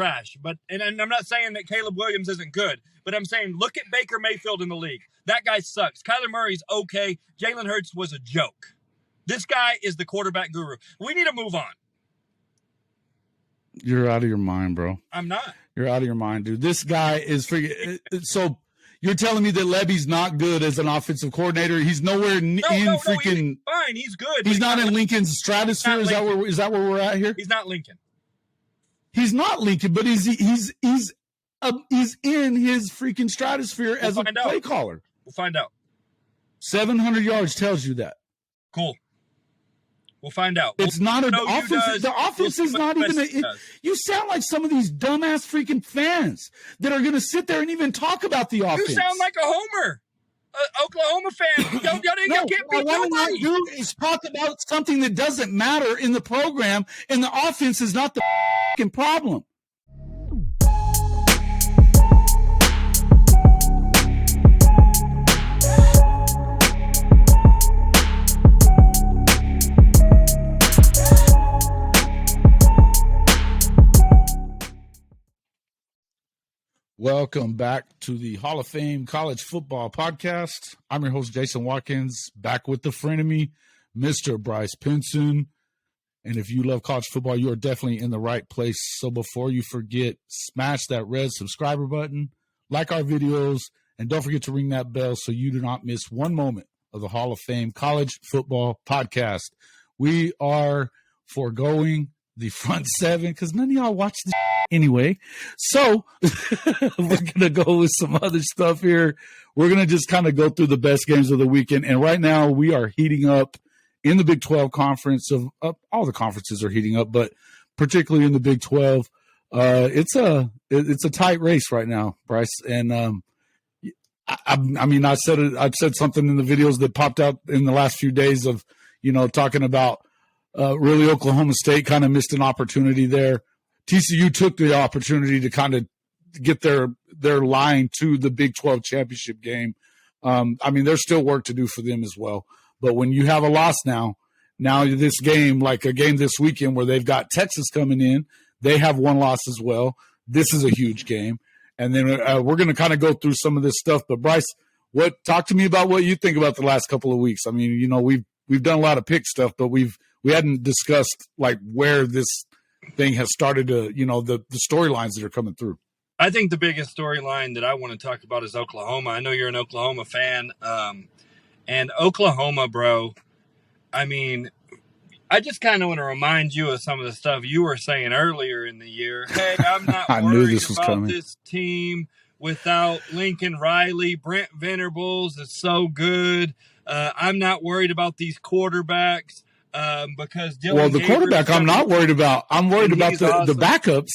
trash. And I'm not saying that Caleb Williams isn't good, but I'm saying look at Baker Mayfield in the league. That guy sucks. Kyler Murray's okay. Jalen Hurts was a joke. This guy is the quarterback guru. We need to move on. You're out of your mind, bro. I'm not. You're out of your mind, dude. This guy is freaking. So you're telling me that Levy's not good as an offensive coordinator? He's nowhere freaking. He's fine. He's good. He's not in Lincoln's stratosphere. Is that where we're at here? He's not Lincoln. He's not Lincoln, but he's in his freaking stratosphere as a play caller. We'll find out. 700 yards tells you that. Cool. We'll find out. It's not an offense. The offense is not even you sound like some of these dumbass freaking fans that are going to sit there and even talk about the offense. You sound like a homer. Oklahoma fan. Y'all can't beat what nobody. I do is talk about something that doesn't matter in the program, and the offense is not the fucking problem. Welcome back to the Hall of Fame College Football Podcast. I'm your host, Jason Watkins, back with the frenemy, Mr. Bryce Pinson. And if you love college football, you are definitely in the right place. So before you forget, smash that red subscriber button, like our videos, and don't forget to ring that bell so you do not miss one moment of the Hall of Fame College Football Podcast. We are foregoing the front seven because none of y'all watch this anyway. So we're going to go with some other stuff here. We're going to just kind of go through the best games of the weekend. And right now we are heating up in the Big 12 conference. All the conferences are heating up, but particularly in the Big 12. It's a tight race right now, Bryce. And I mean, I've said something in the videos that popped out in the last few days of, talking about really Oklahoma State kind of missed an opportunity there. TCU took the opportunity to kind of get their line to the Big 12 championship game. I mean, there's still work to do for them as well. But when you have a loss now this game, like a game this weekend where they've got Texas coming in, they have one loss as well. This is a huge game. And then we're going to kind of go through some of this stuff. But Bryce, talk to me about what you think about the last couple of weeks. I mean, we've done a lot of pick stuff, but we hadn't discussed like where this thing has started to, the storylines that are coming through. I think the biggest storyline that I want to talk about is Oklahoma. I know you're an Oklahoma fan. And Oklahoma, bro, I mean, I just kind of want to remind you of some of the stuff you were saying earlier in the year. Hey, I'm not worried about this team without Lincoln Riley. Brent Venables is so good. I'm not worried about these quarterbacks. Because the quarterback I'm not worried about. I'm worried about the backups.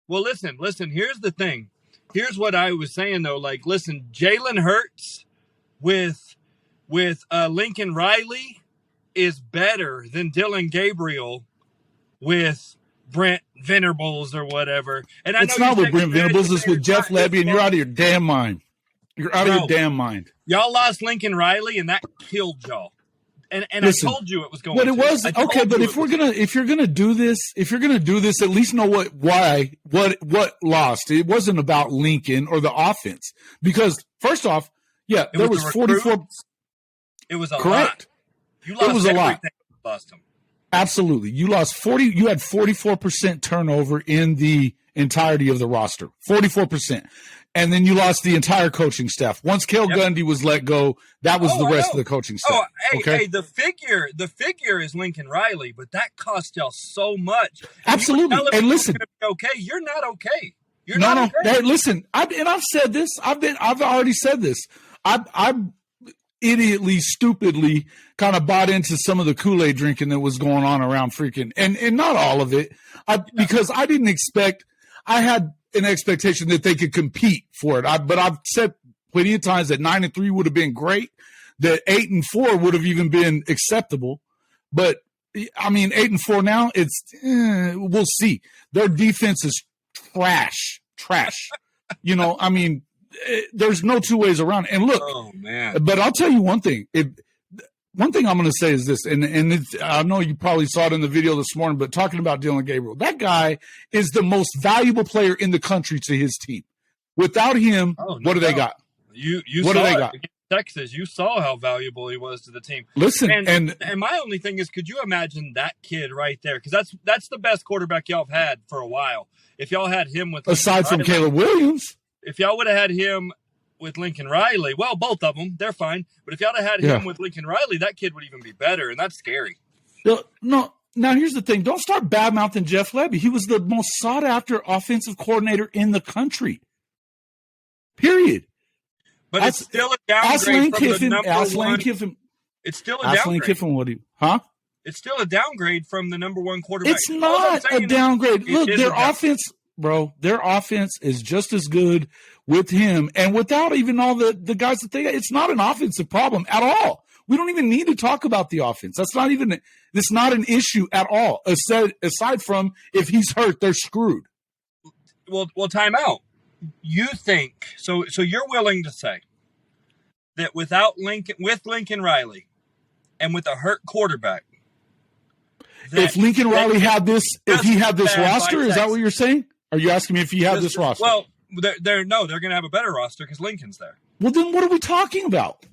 Well, listen. Here's the thing. Here's what I was saying though. Like, listen, Jalen Hurts with Lincoln Riley is better than Dylan Gabriel with Brent Venables or whatever. And I know it's not with Brent Venables. It's with Jeff Lebby, and you're out of your damn mind. You're out of your damn mind. Y'all lost Lincoln Riley, and that killed y'all. And listen, I told you it was going. But it was okay. But if you're gonna do this, at least know what lost. It wasn't about Lincoln or the offense because first off, there was 44. It was a correct. Lot. You lost it was a lot. Lost them. Absolutely, you lost 40. You had 44% turnover in the entirety of the roster. 44%. And then you lost the entire coaching staff. Once Gundy was let go, that was the rest of the coaching staff. Hey, the figure is Lincoln Riley, but that cost y'all so much. Absolutely. And listen, okay, you're not okay. You're not okay. Hey, listen, I've said this. I've already said this. I've idiotly, stupidly kind of bought into some of the Kool-Aid drinking that was going on around freaking, and not all of it, because I didn't expect. I had an expectation that they could compete for it. But I've said plenty of times that 9-3 would have been great, that 8-4 would have even been acceptable. But I mean, 8-4 now, we'll see. Their defense is trash. I mean, there's no two ways around it. And look, oh man! But I'll tell you one thing: one thing I'm going to say is this, and I know you probably saw it in the video this morning, but talking about Dylan Gabriel, that guy is the most valuable player in the country to his team. Without him, what do they got? You what saw do they it got? against Texas. You saw how valuable he was to the team. Listen, and my only thing is, could you imagine that kid right there? Because that's the best quarterback y'all have had for a while. If y'all had him with aside from Caleb Williams, if y'all would have had him with Lincoln Riley, well, both of them, they're fine. But if y'all had him with Lincoln Riley, that kid would even be better, and that's scary. No. Now, here's the thing. Don't start bad-mouthing Jeff Lebby. He was the most sought-after offensive coordinator in the country. Period. But it's still a downgrade from the number one. It's still a downgrade. Lane Kiffin, It's still a downgrade from the number one quarterback. It's not a downgrade. Look, their offense, bro, their offense is just as good with him and without even all the guys that they got. It's not an offensive problem at all. We don't even need to talk about the offense. It's not an issue at all. Aside from if he's hurt, they're screwed. Well, time out. You think so you're willing to say that with Lincoln Riley and with a hurt quarterback, if Lincoln Riley had this roster, is that what you're saying? Are you asking me if he had this roster? Well, they're going to have a better roster because Lincoln's there. Well, then what are we talking about?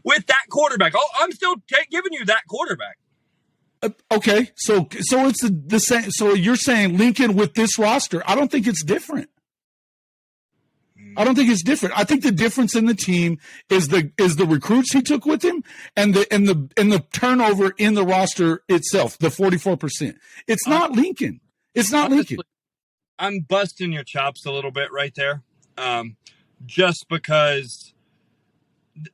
With that quarterback, I'm still giving you that quarterback. Okay, so it's the same. So you're saying Lincoln with this roster? I don't think it's different. I don't think it's different. I think the difference in the team is the recruits he took with him and the turnover in the roster itself, the 44%. It's not Lincoln. It's not Lincoln. I'm busting your chops a little bit right there, just because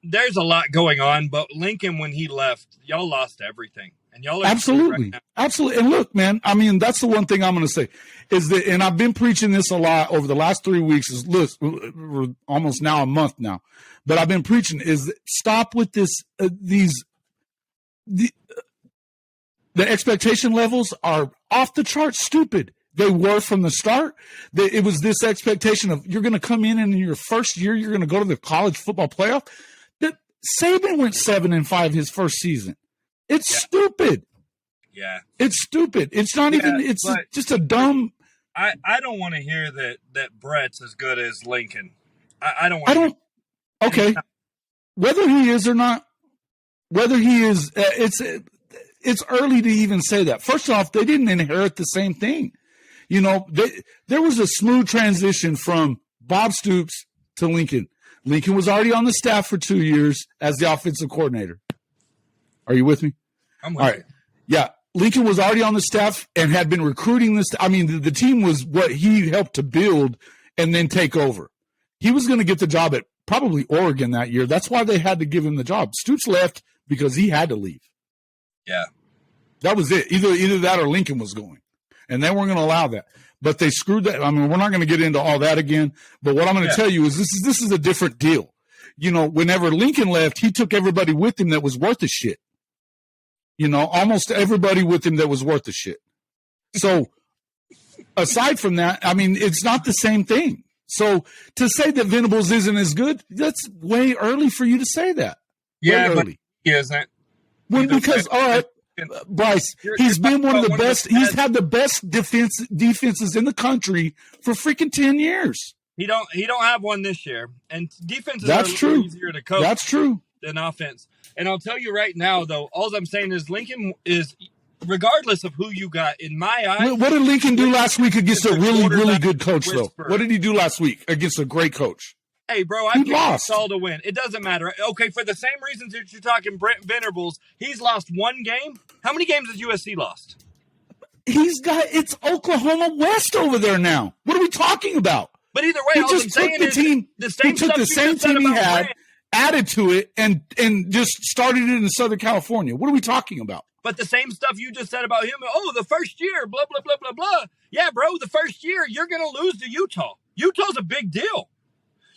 there's a lot going on. But Lincoln, when he left, y'all lost everything. And y'all are absolutely, right, absolutely. And look, man, I mean, that's the one thing I'm going to say is that, and I've been preaching this a lot over the last 3 weeks. Is look, we're almost now a month now, but I've been preaching is that stop with this. The expectation levels are off the chart. Stupid. They were from the start. It was this expectation of you're going to come in and in your first year you're going to go to the college football playoff. That Saban went 7-5 his first season. It's stupid. Yeah. It's stupid. It's not even – it's just a dumb – I don't want to hear that Brett's as good as Lincoln. I don't want to – okay. Whether he is or not, whether he is it's early to even say that. First off, they didn't inherit the same thing. You know, there was a smooth transition from Bob Stoops to Lincoln. Lincoln was already on the staff for 2 years as the offensive coordinator. Are you with me? I'm with All right. Yeah. Lincoln was already on the staff and had been recruiting this. I mean, the team was what he helped to build and then take over. He was going to get the job at probably Oregon that year. That's why they had to give him the job. Stoops left because he had to leave. Yeah. That was it. Either that or Lincoln was going. And they weren't going to allow that. But they screwed that. I mean, we're not going to get into all that again. But what I'm going to tell you is this is a different deal. You know, whenever Lincoln left, he took everybody with him that was worth a shit. You know, almost everybody with him that was worth a shit. So aside from that, I mean, it's not the same thing. So to say that Venables isn't as good, that's way early for you to say that. Yeah, but he isn't. Well, because, all right, Bryce, he's been one of the best. He's had the best defenses in the country for freaking 10 years. He don't have one this year. And defenses are easier to coach. That's true. Than offense. And I'll tell you right now, though, all I'm saying is Lincoln is, regardless of who you got, in my eyes. What did Lincoln do last week against a really, really good coach, though? What did he do last week against a great coach? Hey, bro, I lost all to win. It doesn't matter. Okay, for the same reasons that you're talking Brent Venables, he's lost one game. How many games has USC lost? It's Oklahoma West over there now. What are we talking about? But either way, he just took the team. He took the same team he had, added to it, and just started it in Southern California. What are we talking about? But the same stuff you just said about him. Oh, the first year, blah, blah, blah, blah, blah. Yeah, bro, the first year, you're going to lose to Utah. Utah's a big deal.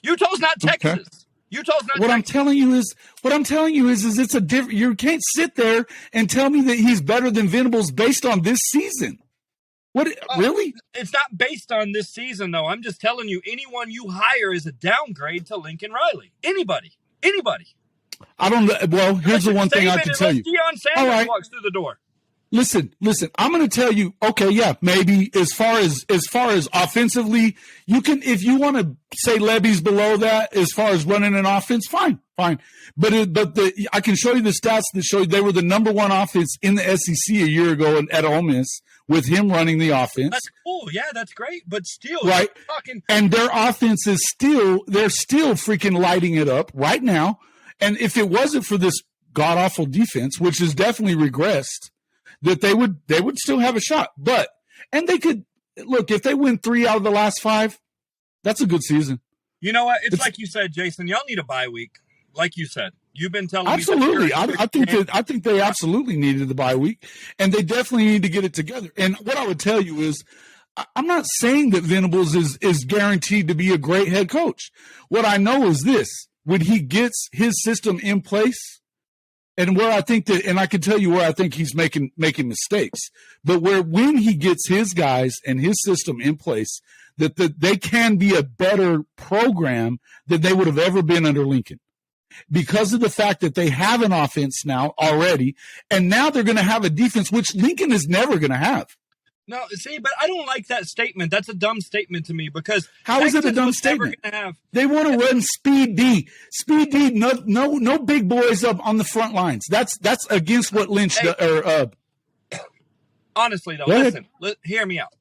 Utah's not Texas. Okay. Utah's not Texas. What I'm telling you is it's a different. You can't sit there and tell me that he's better than Venables based on this season. What really? It's not based on this season, though. I'm just telling you, anyone you hire is a downgrade to Lincoln Riley. Anybody. I don't know. Well, here's the one thing I can tell you. Deion Sanders All right. walks through the door. Listen, I can tell you. Deion Sanders walks through the door. Listen. I'm going to tell you. Okay, yeah, maybe as far as offensively, you can, if you want to say Levy's below that as far as running an offense, fine. But I can show you the stats that show you they were the number one offense in the SEC a year ago at Ole Miss with him running the offense. That's cool. Yeah, that's great. But still, right? And their offense is they're still freaking lighting it up right now. And if it wasn't for this god awful defense, which has definitely regressed, that they would still have a shot. And they could look, if they win 3 out of the last 5, that's a good season. You know what? It's like you said, Jason. Y'all need a bye week. Like you said, you've been telling absolutely. me. Absolutely. I think they absolutely needed the bye week, and they definitely need to get it together. And what I would tell you is, I'm not saying that Venables is guaranteed to be a great head coach. What I know is this: when he gets his system in place, and where I think that, and I can tell you where I think he's making mistakes, but when he gets his guys and his system in place, that they can be a better program than they would have ever been under Lincoln. Because of the fact that they have an offense now already, and now they're going to have a defense, which Lincoln is never going to have. No, see, but I don't like that statement. That's a dumb statement to me because how is it a dumb statement? They want to run speed D. Speed D, no big boys up on the front lines. That's against what Lynch honestly though, listen, hear me out.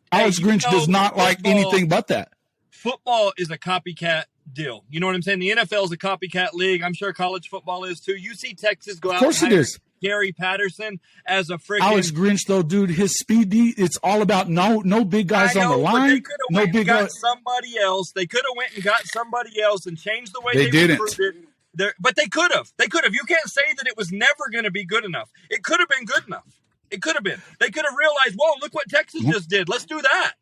Alex Grinch does not like anything but that. Football is a copycat deal. You know what I'm saying? The NFL is a copycat league. I'm sure college football is too. You see Texas go out and hire Gary Patterson as a freaking Alex Grinch, though, dude, his speed D, it's all about no big guys on the line. No big guys. Somebody else. They could have went and got somebody else and changed the way they didn't. recruited. But they could have. You can't say that it was never going to be good enough. It could have been good enough. It could have been. They could have realized, whoa, look what Texas just did. Let's do that.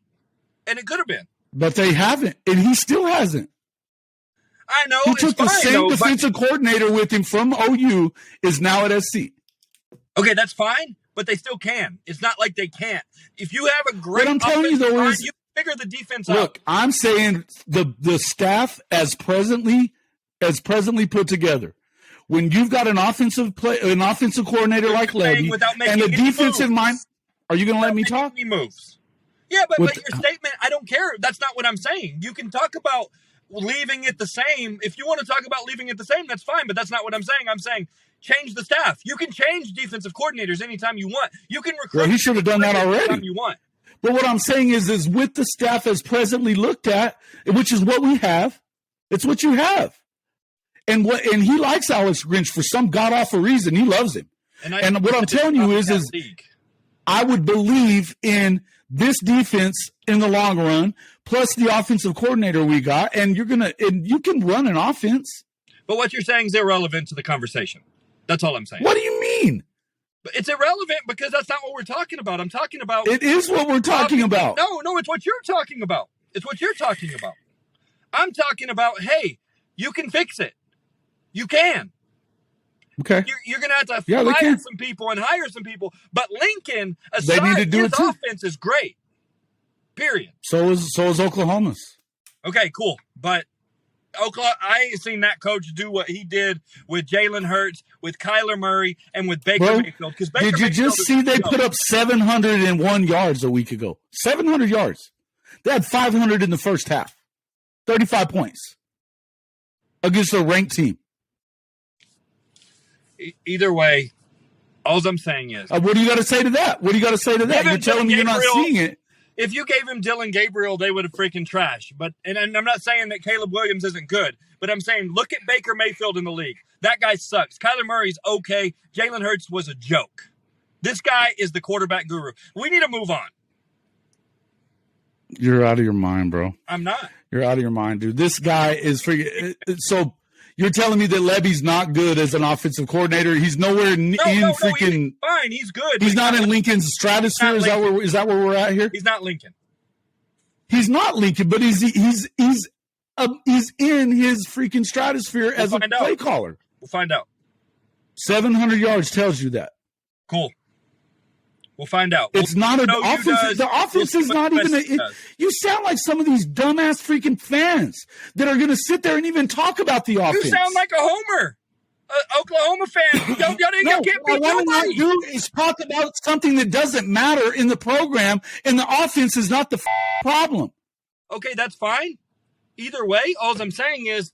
And it could have been. But they haven't, and he still hasn't. I know. He took the same defensive coordinator with him from OU, is now at SC. Okay, that's fine, but they still can. It's not like they can't. If you have a great what I'm telling you, though, is you figure the defense out. Look, I'm saying the staff as presently put together, when you've got an offensive coordinator like Levy and a defensive mind, are you going to let me talk? Moves. Yeah, but your statement, I don't care. That's not what I'm saying. You can talk about leaving it the same. If you want to talk about leaving it the same, that's fine, but that's not what I'm saying. I'm saying change the staff. You can change defensive coordinators anytime you want. You can recruit. Well, he should have done that already. Anytime you want. But what I'm saying is with the staff as presently looked at, which is what we have, it's what you have. And he likes Alex Grinch for some god-awful reason. He loves him. And what I'm telling you is I would believe in this defense in the long run, plus the offensive coordinator we got, and you can run an offense. But what you're saying is irrelevant to the conversation. That's all I'm saying. What do you mean? But it's irrelevant because that's not what we're talking about. I'm talking about. It is what we're talking about. No, it's what you're talking about. It's what you're talking about. I'm talking about, hey, you can fix it. You can. Okay. You're going to have to fire some people and hire some people. But Lincoln, aside, his offense is great. Period. So is Oklahoma's. Okay, cool. But Oklahoma, I ain't seen that coach do what he did with Jalen Hurts, with Kyler Murray, and with Baker Mayfield. Did you just see they put up 701 yards a week ago? 700 yards. They had 500 in the first half. 35 points against a ranked team. Either way, all I'm saying is... what do you got to say to that? You're telling me you're not seeing it. If you gave him Dylan Gabriel, they would have freaking trashed. And I'm not saying that Caleb Williams isn't good, but I'm saying look at Baker Mayfield in the league. That guy sucks. Kyler Murray's okay. Jalen Hurts was a joke. This guy is the quarterback guru. We need to move on. You're out of your mind, bro. I'm not. You're out of your mind, dude. This guy is freaking... So... You're telling me that Levy's not good as an offensive coordinator? He's nowhere freaking. Fine, he's good. He's not in Lincoln's stratosphere. Is that where we're at here? He's not Lincoln. He's not Lincoln, but he's in his freaking stratosphere as a play caller. We'll find out. 700 yards tells you that. Cool. We'll find out. It's not an offense. The offense is not even you sound like some of these dumbass freaking fans that are going to sit there and even talk about the offense. You sound like a homer. Oklahoma fan. Y'all can't beat what I want to do is talk about something that doesn't matter in the program, and the offense is not the problem. Okay, that's fine. Either way, all I'm saying is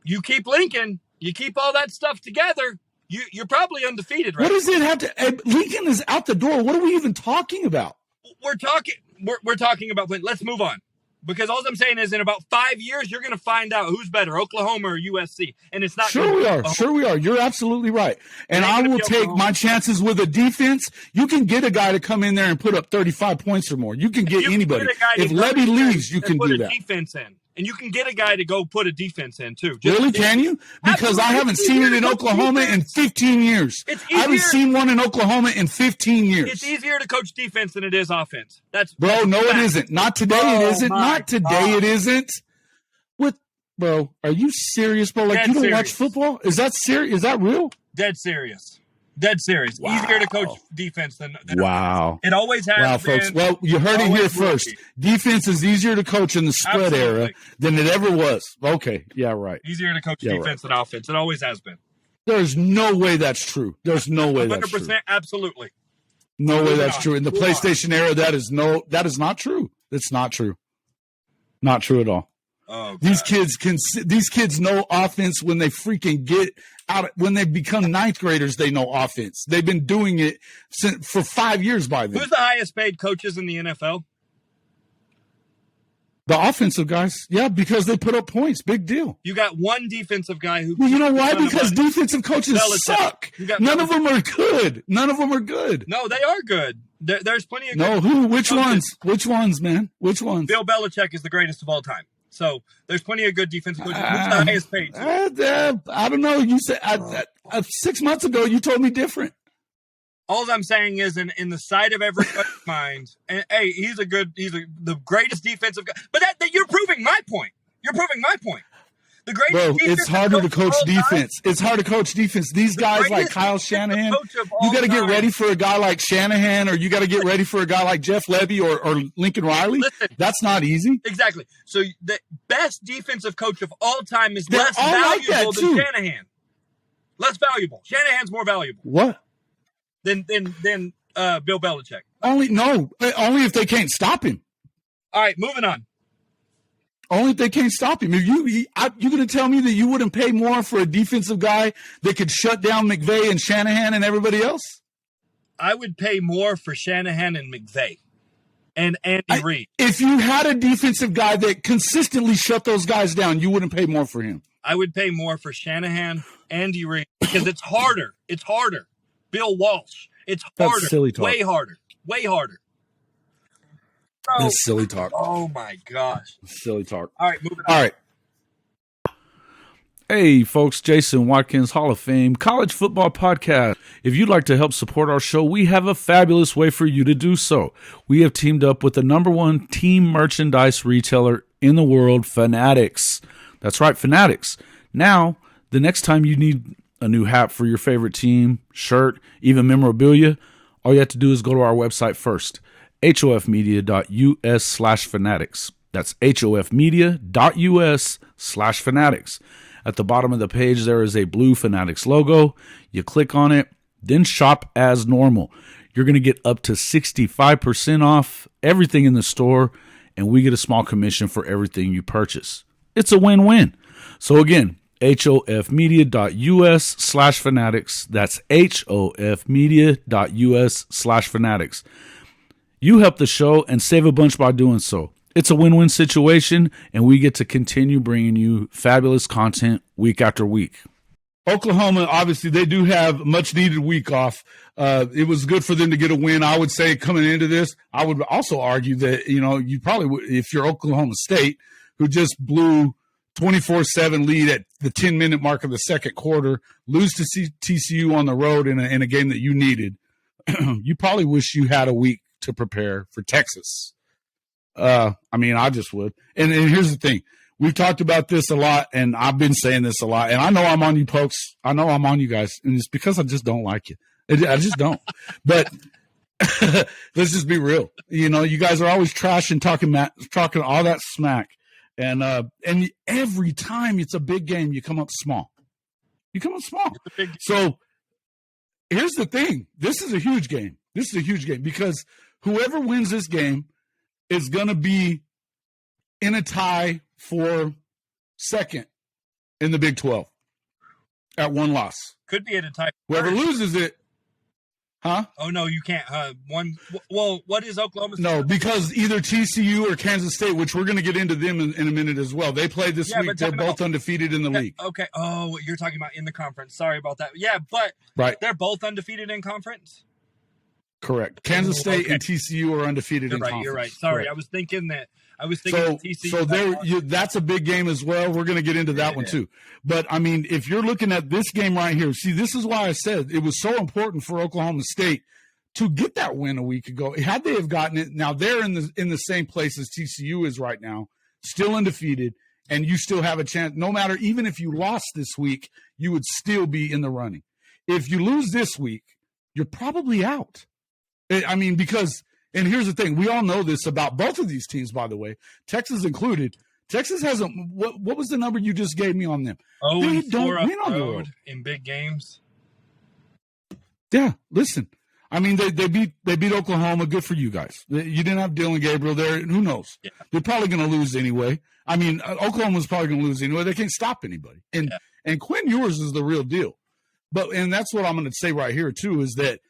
you keep Lincoln, you keep all that stuff together, you're probably undefeated, right? What does it have to – Lincoln is out the door. What are we even talking about? We're talking about – let's move on. Because all I'm saying is in about 5 years, you're going to find out who's better, Oklahoma or USC. And it's not – Sure we are. Sure we are. You're absolutely right. And I will take my chances with a defense. You can get a guy to come in there and put up 35 points or more. You can get anybody. If Levy leaves, you can do that. Defense in. And you can get a guy to go put a defense in, too. Really? Can you? Because I haven't seen it in Oklahoma in 15 years. I haven't seen one in Oklahoma in 15 years. It's easier to coach defense than it is offense. Bro, no, it isn't. Not today it isn't. Not today it isn't. Bro, are you serious, bro? Like, you don't watch football? Is that serious? Is that real? Dead serious. Dead serious. Wow. Easier to coach defense than wow. It always has. Wow, folks. Well, you heard it here first. Defense is easier to coach in the spread era than it ever was. Okay. Yeah, right. Easier to coach defense than offense. It always has been. There's no way that's true. There's no way that's true. 100% absolutely. No way that's true. In the PlayStation era, that is not true. It's not true. Not true at all. Oh, these kids know offense when they freaking get out. When they become ninth graders, they know offense. They've been doing it for 5 years by then. Who's the highest paid coaches in the NFL? The offensive guys. Yeah, because they put up points. Big deal. You got one defensive guy who. Well, you know why? Because defensive coaches suck. None of them are good. None of them are good. No, they are good. There's plenty of good. No, who? Which ones? Which ones, man? Which ones? Bill Belichick is the greatest of all time. So there's plenty of good defensive coaches. Who's the highest paid? I don't know. You said 6 months ago you told me different. All I'm saying is in the sight of everybody's mind, and hey, he's the greatest defensive guy. But that you're proving my point. You're proving my point. The greatest. Bro, it's harder to coach defense. It's hard to coach defense. These guys like Kyle Shanahan, you got to get ready for a guy like Shanahan, or you got to get ready for a guy like Jeff Levy or Lincoln Riley. Listen, that's not easy. Exactly. So the best defensive coach of all time is less valuable than Shanahan. Less valuable. Shanahan's more valuable. What? Than Bill Belichick. Only if they can't stop him. All right, moving on. Only if they can't stop him. If you're going to tell me that you wouldn't pay more for a defensive guy that could shut down McVay and Shanahan and everybody else? I would pay more for Shanahan and McVay and Andy Reid. If you had a defensive guy that consistently shut those guys down, you wouldn't pay more for him. I would pay more for Shanahan, Andy Reid, because it's harder. It's harder. Bill Walsh. It's harder. That's silly talk. Way harder. Way harder. That's silly talk. Oh, my gosh. Silly talk. All right, moving on. All right. Hey, folks, Jason Watkins, Hall of Fame, College Football Podcast. If you'd like to help support our show, we have a fabulous way for you to do so. We have teamed up with the #1 team merchandise retailer in the world, Fanatics. That's right, Fanatics. Now, the next time you need a new hat for your favorite team, shirt, even memorabilia, all you have to do is go to our website first. hofmedia.us/fanatics. That's hofmedia.us/fanatics. At the bottom of the page, there is a blue Fanatics logo. You click on it, then shop as normal. You're going to get up to 65% off everything in the store, and we get a small commission for everything you purchase. It's a win-win. So again, hofmedia.us/fanatics. That's hofmedia.us/fanatics. You help the show and save a bunch by doing so. It's a win-win situation, and we get to continue bringing you fabulous content week after week. Oklahoma, obviously, they do have much-needed week off. It was good for them to get a win. I would say coming into this, I would also argue that, you probably would, if you're Oklahoma State, who just blew 24-7 lead at the 10-minute mark of the second quarter, lose to TCU on the road in a game that you needed, you probably wish you had a week to prepare for Texas. I just would. And here's the thing. We've talked about this a lot, and I've been saying this a lot. And I know I'm on you folks. I know I'm on you guys. And it's because I just don't like you. I just don't. But let's just be real. You know, you guys are always trashing, talking all that smack. And every time it's a big game, you come up small. So here's the thing. This is a huge game. Because whoever wins this game is going to be in a tie for second in the Big 12 at one loss. Could be at a tie. Whoever loses it, huh? Oh, no, you can't. Well, what is Oklahoma State? No, because either TCU or Kansas State, which we're going to get into them in a minute as well. They played this week. They're both undefeated in the league. Okay. Oh, you're talking about in the conference. Sorry about that. Yeah, but they're both undefeated in conference? Correct. Kansas State and TCU are undefeated in conference. You're right. Sorry, correct. I was thinking TCU. So that's a big game as well. We're going to get into that one too. But, I mean, if you're looking at this game right here, see, this is why I said it was so important for Oklahoma State to get that win a week ago. Had they have gotten it, now they're in the same place as TCU is right now, still undefeated, and you still have a chance. No matter, even if you lost this week, you would still be in the running. If you lose this week, you're probably out. I mean, because – and here's the thing. We all know this about both of these teams, by the way, Texas included. Texas hasn't – what was the number you just gave me on them? They don't win on the road in big games. Yeah, listen. I mean, they beat Oklahoma. Good for you guys. You didn't have Dylan Gabriel there. Who knows? Yeah. They're probably going to lose anyway. I mean, Oklahoma's probably going to lose anyway. They can't stop anybody. And Quinn Ewers is the real deal. And that's what I'm going to say right here, too, is that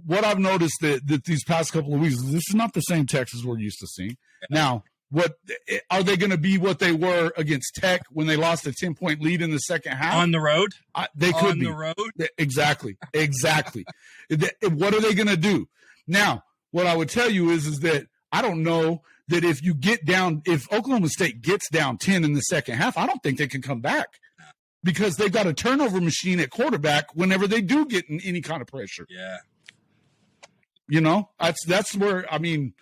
what I've noticed that these past couple of weeks, this is not the same Texas we're used to seeing. Now, what are they going to be what they were against Tech when they lost a 10-point lead in the second half? On the road? They could be. On the road? Exactly. What are they going to do? Now, what I would tell you is that I don't know that if Oklahoma State gets down 10 in the second half, I don't think they can come back because they've got a turnover machine at quarterback whenever they do get in any kind of pressure. Yeah. You know, that's where, I mean,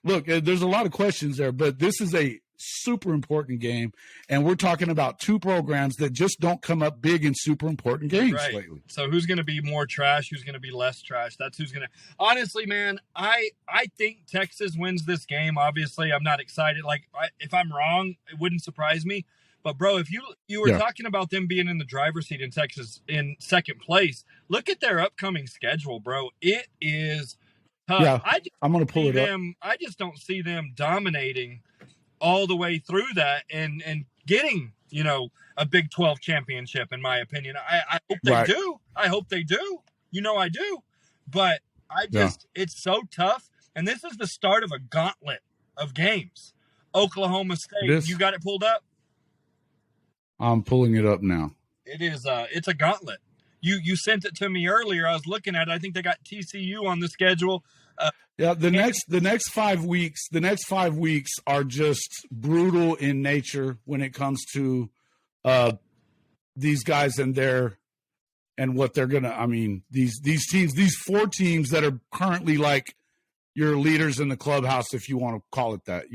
look, there's a lot of questions there, but this is a super important game, and we're talking about two programs that just don't come up big in super important games lately. So who's going to be more trash? Who's going to be less trash? That's who's going to – honestly, man, I think Texas wins this game. Obviously, I'm not excited. Like, if I'm wrong, it wouldn't surprise me. But, bro, if you were talking about them being in the driver's seat in Texas in second place, look at their upcoming schedule, bro. It is – yeah, I'm going to pull it up. I just don't see them dominating all the way through that and getting, a Big 12 championship, in my opinion. I hope they do. I hope they do. I do. But it's so tough. And this is the start of a gauntlet of games. Oklahoma State, you got it pulled up? I'm pulling it up now. It is. It's a gauntlet. You sent it to me earlier. I was looking at it. I think they got TCU on the schedule. The next 5 weeks are just brutal in nature when it comes to these guys and what they're gonna. I mean, these teams, these four teams that are currently like your leaders in the clubhouse, if you want to call it that.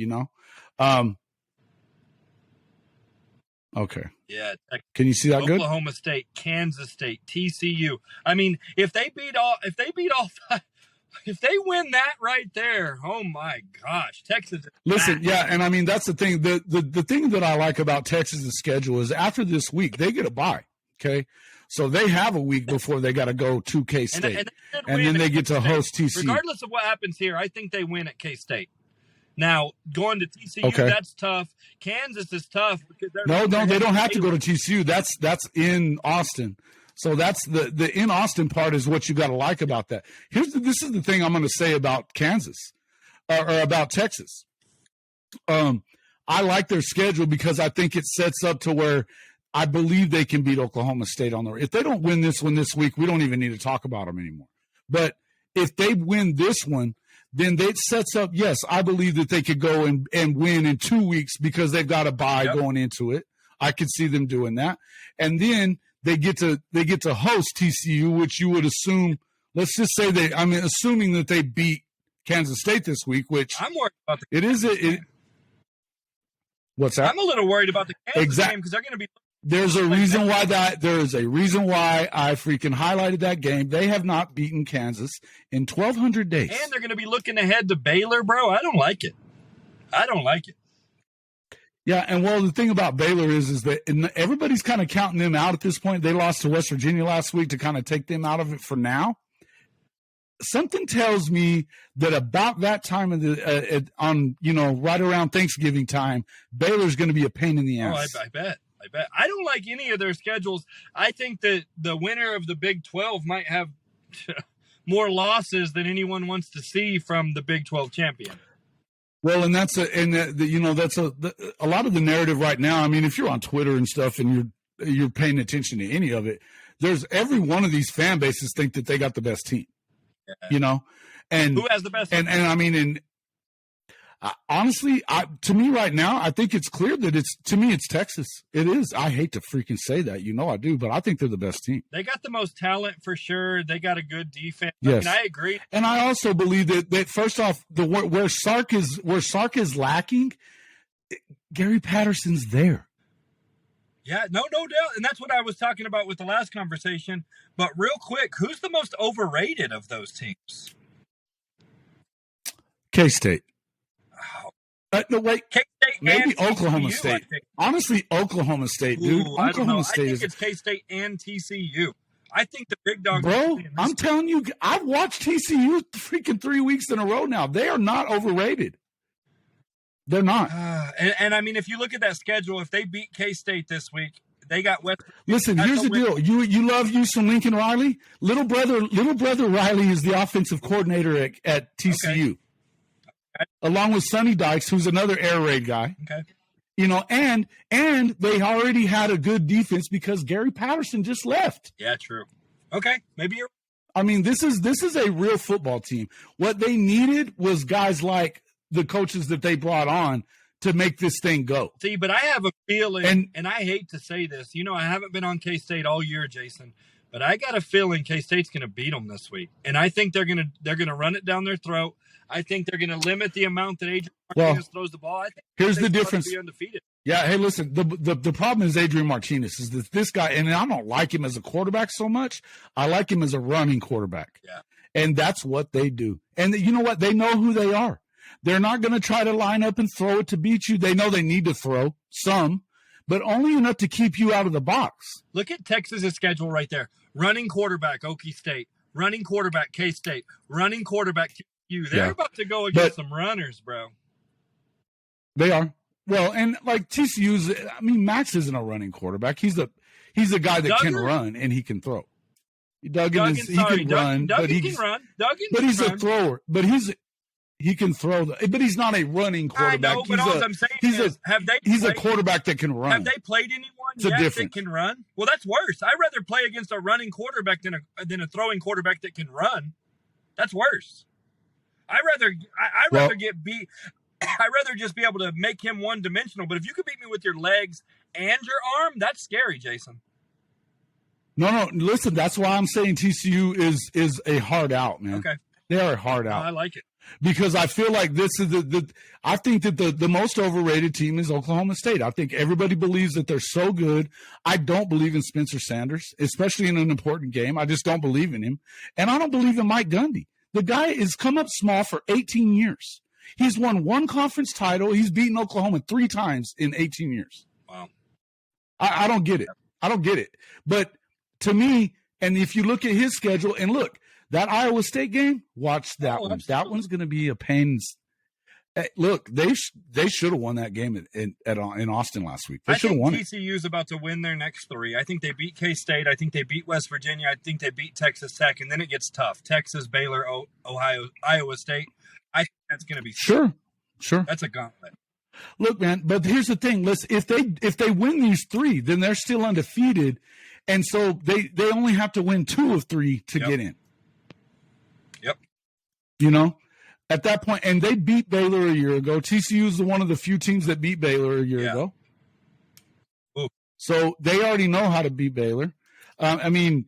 Okay. Yeah. Can you see that good? Oklahoma State, Kansas State, TCU. I mean, if they win that right there, oh my gosh, Texas. Listen, and I mean that's the thing. The thing that I like about Texas's schedule is after this week they get a bye. Okay, so they have a week before they got to go to K-State, and then they get to host TCU. Regardless of what happens here, I think they win at K-State. Now, going to TCU, that's tough. Kansas is tough. Because no, they don't have to go to TCU. That's in Austin. So that's the in Austin part is what you got to like about that. This is the thing I'm going to say about Kansas or about Texas. I like their schedule because I think it sets up to where I believe they can beat Oklahoma State on the road. If they don't win this one this week, we don't even need to talk about them anymore. But if they win this one, then it sets up, yes, I believe that they could go and win in 2 weeks because they've got a bye going into it. I could see them doing that. And then they get to host TCU, which you would assume, let's just say assuming that they beat Kansas State this week, which I'm worried about what's that? I'm a little worried about the Kansas game because they're going to be There's a reason why there is a reason why I freaking highlighted that game. They have not beaten Kansas in 1,200 days. And they're going to be looking ahead to Baylor, bro. I don't like it. Yeah, and well, the thing about Baylor is that everybody's kind of counting them out at this point. They lost to West Virginia last week to kind of take them out of it for now. Something tells me that about that time of the right around Thanksgiving time, Baylor's going to be a pain in the ass. Oh, I bet. I don't like any of their schedules. I think that the winner of the Big 12 might have more losses than anyone wants to see from the Big 12 champion. Well, and that's a lot of the narrative right now. I mean, if you're on Twitter and stuff and you're paying attention to any of it, there's every one of these fan bases think that they got the best team. Yeah. And who has the best? And I mean, honestly, to me right now, I think it's clear that it's Texas. It is. I hate to freaking say that, I do, but I think they're the best team. They got the most talent for sure. They got a good defense. Yes. I mean, I agree. And I also believe that first off, where Sark is lacking, Gary Patterson's there. Yeah, no doubt. And that's what I was talking about with the last conversation. But real quick, who's the most overrated of those teams? K-State. No, wait. K-State maybe and Oklahoma TCU, State. Honestly, Oklahoma State, dude. Oklahoma State I think it's K-State and TCU. I think the big dogs. Bro, I'm telling you, I've watched TCU freaking 3 weeks in a row now. They are not overrated. They're not. And I mean, if you look at that schedule, if they beat K-State this week, they got West. Listen, here's the deal. You love you some Lincoln Riley. Little brother Riley is the offensive coordinator at TCU. Okay. Along with Sonny Dykes, who's another air raid guy. Okay. And they already had a good defense because Gary Patterson just left. Yeah, true. Okay, maybe you're. I mean, this is a real football team. What they needed was guys like the coaches that they brought on to make this thing go. See, but I have a feeling, and I hate to say this, I haven't been on K-State all year, Jason, but I got a feeling K-State's going to beat them this week, and I think they're going to run it down their throat. I think they're going to limit the amount that Adrian Martinez throws the ball. I think here's the difference. Be undefeated. Yeah, hey, listen, the problem is Adrian Martinez is that this guy, and I don't like him as a quarterback so much. I like him as a running quarterback. Yeah. And that's what they do. And you know what? They know who they are. They're not going to try to line up and throw it to beat you. They know they need to throw some, but only enough to keep you out of the box. Look at Texas's schedule right there. Running quarterback, Okie State. Running quarterback, K-State. Running quarterback, TCU. They're about to go against some runners, bro. They are. Well, and like TCU's, I mean, Max isn't a running quarterback. He's a guy that can run and he can throw. Duggan can run, but he's a thrower. But he can throw, but he's not a running quarterback. I know, but all I'm saying is, he's a quarterback that can run. Have they played anyone yet that can run? Well, that's worse. I'd rather play against a running quarterback than a throwing quarterback that can run. That's worse. I'd rather get beat. I'd rather just be able to make him one-dimensional. But if you could beat me with your legs and your arm, that's scary, Jason. No. Listen, that's why I'm saying TCU is a hard out, man. Okay. They are a hard out. I like it. Because I feel like this is I think that the most overrated team is Oklahoma State. I think everybody believes that they're so good. I don't believe in Spencer Sanders, especially in an important game. I just don't believe in him. And I don't believe in Mike Gundy. The guy has come up small for 18 years. He's won one conference title. He's beaten Oklahoma 3 times in 18 years. Wow. I don't get it. I don't get it. But to me, and if you look at his schedule, and look, that Iowa State game, watch that one. Absolutely. That one's going to be a pain. Look, they should have won that game in Austin last week. They should have won it. TCU's about to win their next 3. I think they beat K-State. I think they beat West Virginia. I think they beat Texas Tech, and then it gets tough. Texas, Baylor, Ohio, Iowa State. I think that's going to be sure. That's a gauntlet. Look, man, but here's the thing. Listen, if they win these 3, then they're still undefeated, and so they only have to win 2 of 3 to get in. Yep. At that point, and they beat Baylor a year ago. TCU is one of the few teams that beat Baylor a year ago. Ooh. So they already know how to beat Baylor. And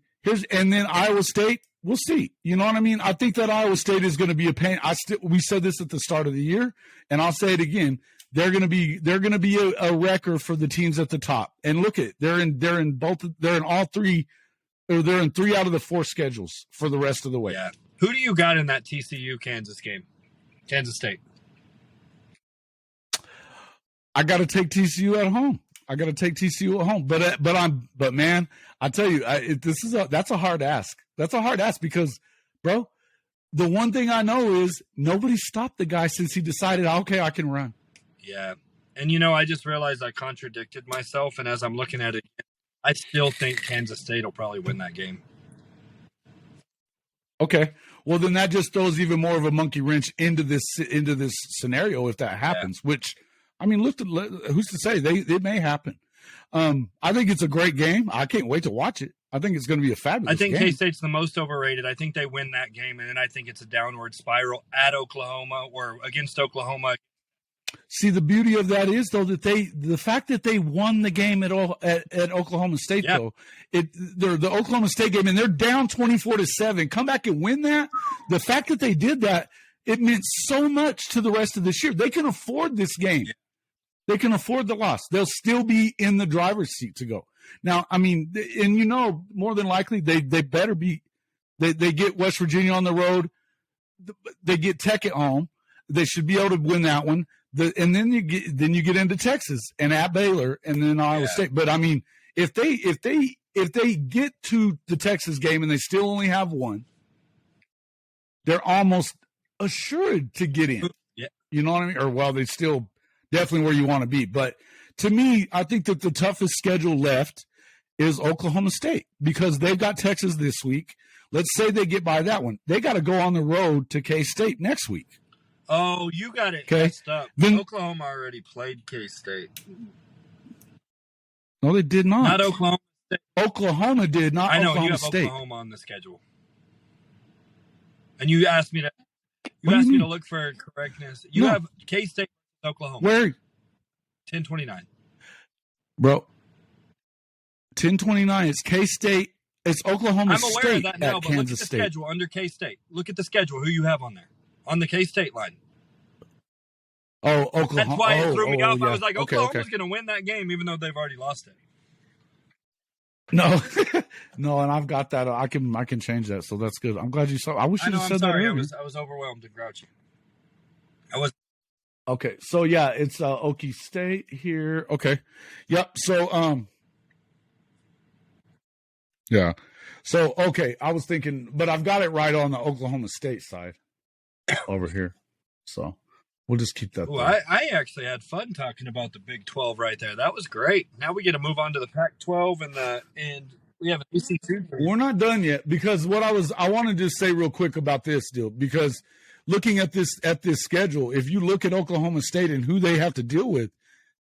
then Iowa State, we'll see. You know what I mean? I think that Iowa State is going to be a pain. We said this at the start of the year, and I'll say it again. they're going to be a wrecker for the teams at the top. And look at they're in 3 out of the 4 schedules for the rest of the way. Yeah. Who do you got in that TCU Kansas game? Kansas State. I got to take TCU at home. But man, I tell you, that's a hard ask. That's a hard ask because, bro, the one thing I know is nobody stopped the guy since he decided, okay, I can run. Yeah. And, I just realized I contradicted myself. And as I'm looking at it, I still think Kansas State will probably win that game. Okay. Well, then that just throws even more of a monkey wrench into this scenario if that happens, which, I mean, who's to say? They may happen. I think it's a great game. I can't wait to watch it. I think it's going to be a fabulous game. I think K-State's the most overrated. I think they win that game, and then I think it's a downward spiral at Oklahoma or against Oklahoma. See, the beauty of that is, though, that the fact that they won the game at Oklahoma State, though, the Oklahoma State game, and they're down 24-7, come back and win that. The fact that they did that, it meant so much to the rest of this year. They can afford this game. Yeah. They can afford the loss. They'll still be in the driver's seat to go. Now, I mean, and more than likely they better be. They get West Virginia on the road. They get Tech at home. They should be able to win that one. And then you get into Texas and at Baylor and then Iowa State. But I mean, if they get to the Texas game and they still only have one, they're almost assured to get in. Yeah. You know what I mean? Or they still definitely where you want to be. But to me, I think that the toughest schedule left is Oklahoma State because they've got Texas this week. Let's say they get by that one. They got to go on the road to K-State next week. Oh, you got it messed up. Then, Oklahoma already played K-State. No, they did not. Not Oklahoma State. Oklahoma did not. I know Oklahoma you have State. Oklahoma on the schedule, and you asked me to. You asked me to look for correctness. You have K-State, Oklahoma. Where? 10-29. Bro, 10-29 is K-State. It's Oklahoma State. I'm aware of that now, at but Kansas look at the State. schedule under K-State. Look at the schedule. Who you have on there? On the K-State line. Oh, Oklahoma. That's why it threw me off. Yeah. I was like, Oklahoma's Okay. going to win that game, even though they've already lost it. No, no, and I've got that. I can change that, so that's good. I'm glad you saw. I wish you had said that earlier. I was overwhelmed and grouchy. I was. Okay, so yeah, it's Okie State here. Okay, yep. So yeah. So okay, I was thinking, but I've got it right on the Oklahoma State side over here. So we'll just keep that. Ooh, I actually had fun talking about the Big 12 right there. That was great. Now we get to move on to the Pac-12 and we have an ACC. We're not done yet because I wanted to say real quick about this deal because looking at this schedule, if you look at Oklahoma State and who they have to deal with,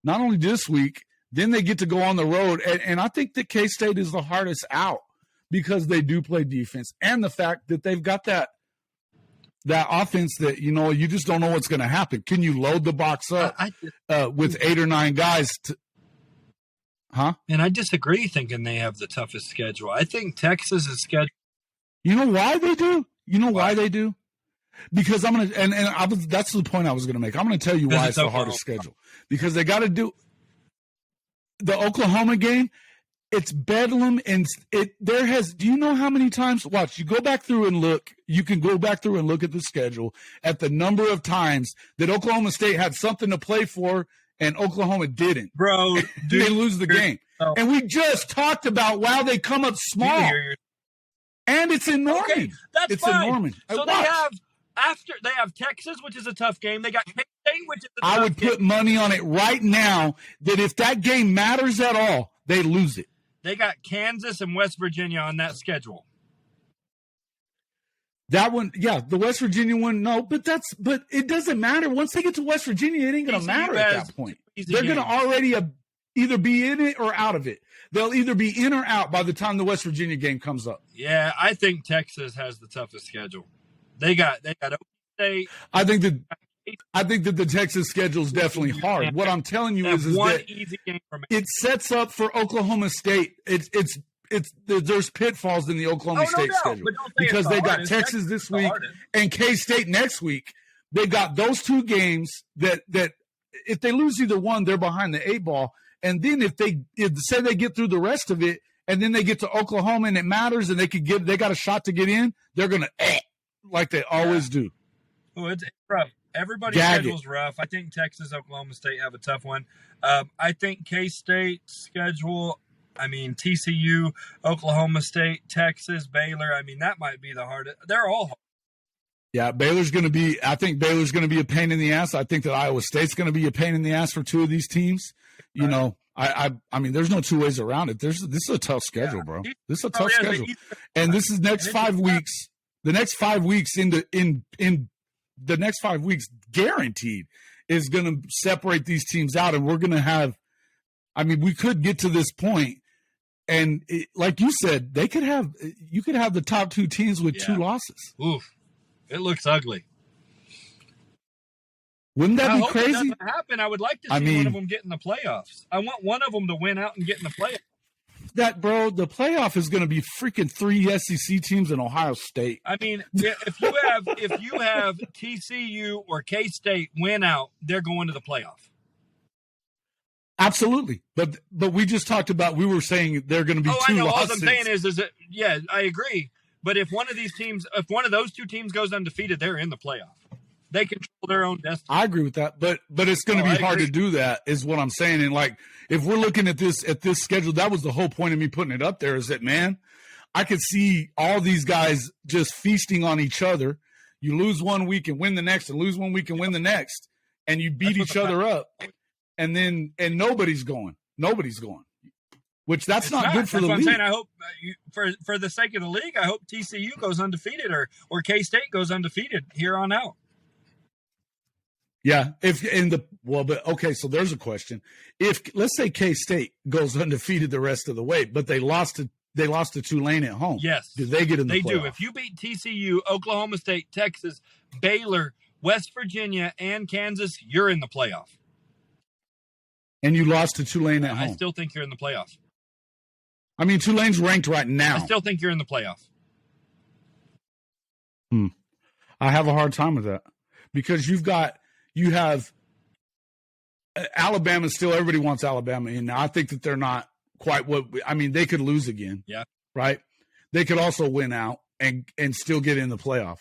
not only this week, then they get to go on the road, and I think that K-State is the hardest out because they do play defense and the fact that they've got that offense that, you just don't know what's going to happen. Can you load the box up with 8 or 9 guys? And I disagree thinking they have the toughest schedule. I think Texas is scheduled. You know why they do? Why they do? Because I'm going to – that's the point I was going to make. I'm going to tell you why it's the hardest schedule. Because they got to do – the Oklahoma game – it's bedlam, and do you know how many times? Watch, you go back through and look. You can go back through and look at the schedule at the number of times that Oklahoma State had something to play for and Oklahoma didn't. Bro, they lose the game. And we just talked about, they come up small. And it's in Norman. Okay, that's it's fine. in Norman. So they have Texas, which is a tough game. They got K-State, which is a tough game. I would put money on it right now that if that game matters at all, they lose it. They got Kansas and West Virginia on that schedule. That one, yeah, the West Virginia one, no, but it doesn't matter. Once they get to West Virginia, it ain't going to matter at that point. They're going to already either be in it or out of it. They'll either be in or out by the time the West Virginia game comes up. Yeah, I think Texas has the toughest schedule. They got Oklahoma State. I think that the Texas schedule is definitely hard. What I'm telling you is that easy game for me. It sets up for Oklahoma State. There's pitfalls in the Oklahoma State schedule because they got Texas this week and K-State next week. They got those 2 games that if they lose either one, they're behind the 8 ball. And then if say they get through the rest of it, and then they get to Oklahoma and it matters, and they got a shot to get in, they're gonna like they always do. Well, it's rough. Everybody's schedule's rough. I think Texas, Oklahoma State have a tough one. I think K-State's schedule, TCU, Oklahoma State, Texas, Baylor, that might be the hardest. They're all hard. Yeah, I think Baylor's going to be a pain in the ass. I think that Iowa State's going to be a pain in the ass for two of these teams. You know, there's no two ways around it. This is a tough schedule, bro. This is a tough schedule. And this is next 5 weeks. The next 5 weeks in the next 5 weeks guaranteed is going to separate these teams out, and we're going to have we could get to this point, and like you said, you could have the top two teams with 2 losses. Oof. It looks ugly. Wouldn't that be crazy? It doesn't happen. I would like to see one of them get in the playoffs. I want one of them to win out and get in the playoffs. The playoff is going to be freaking 3 SEC teams in Ohio State. If you have TCU or K-State win out, they're going to the playoff. Absolutely, but we just talked about. We were saying they're going to be 2 losses. All I'm saying is that I agree. But if one of those 2 teams goes undefeated, they're in the playoff. They control their own destiny. I agree with that, but it's going to be hard to do that, is what I'm saying. And like, if we're looking at this schedule, that was the whole point of me putting it up there. Is that, man, I could see all these guys just feasting on each other. You lose one week and win the next, and lose one week and win the next, and you beat each other up, and nobody's going. Which that's not good for the league. I'm saying. I hope for the sake of the league, I hope TCU goes undefeated or K-State goes undefeated here on out. Yeah, so there's a question. If let's say K-State goes undefeated the rest of the way, but they lost to Tulane at home. Yes, do they get in the playoff? They do. If you beat TCU, Oklahoma State, Texas, Baylor, West Virginia, and Kansas, you're in the playoff. And you lost to Tulane at home. I still think you're in the playoff. Tulane's ranked right now. I still think you're in the playoff. I have a hard time with that because you have Alabama still. Everybody wants Alabama in. Now I think that they're not quite what they could lose again. Yeah. Right. They could also win out and still get in the playoff.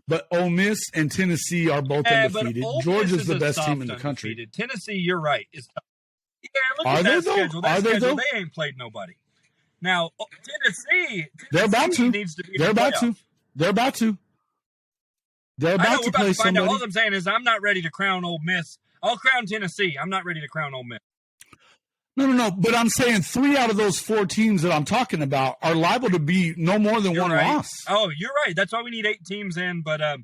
But Ole Miss and Tennessee are both undefeated. Georgia's the best team in the country. Tennessee, you're right. Look are at they that though? schedule. That are schedule, they though? They ain't played nobody. Now Tennessee they're about to. Needs to be They're about to. They're about to. They're about to play somebody. All I'm saying is I'm not ready to crown Ole Miss. I'll crown Tennessee. I'm not ready to crown Ole Miss. No. But I'm saying 3 out of those 4 teams that I'm talking about are liable to be no more than one loss. Oh, you're right. That's why we need 8 teams in. But I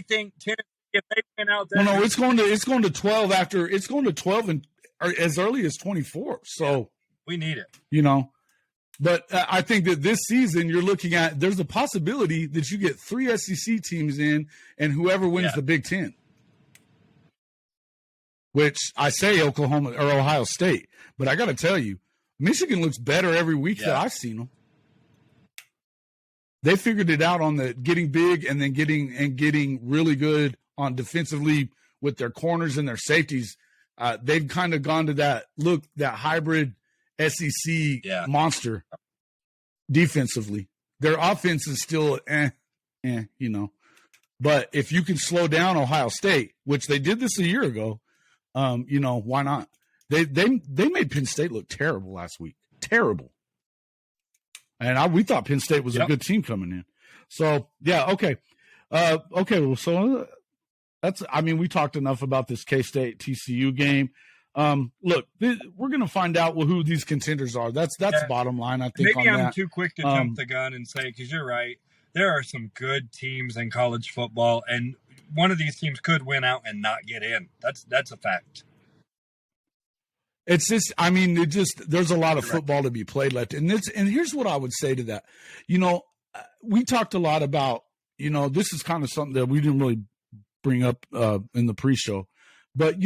think Tennessee, if they win out there, no, it's going to 12 after. It's going to 12 and as early as 24. So we need it. But I think that this season you're looking at, there's a possibility that you get 3 SEC teams in and whoever wins the Big Ten. Which I say Oklahoma or Ohio State. But I got to tell you, Michigan looks better every week that I've seen them. They figured it out on the getting big and then getting really good on defensively with their corners and their safeties. They've kind of gone to that hybrid SEC monster defensively. Their offense is still But if you can slow down Ohio State, which they did this a year ago, why not? They made Penn State look terrible last week. Terrible. And we thought Penn State was a good team coming in. So, yeah, okay. Well, so that's we talked enough about this K-State TCU game. Look, we're going to find out who these contenders are. That's the bottom line, I think. Maybe I'm too quick to jump the gun and say, because you're right, there are some good teams in college football, and one of these teams could win out and not get in. That's a fact. It's just, there's a lot of football to be played left. And here's what I would say to that. We talked a lot about, this is kind of something that we didn't really bring up in the pre-show, but,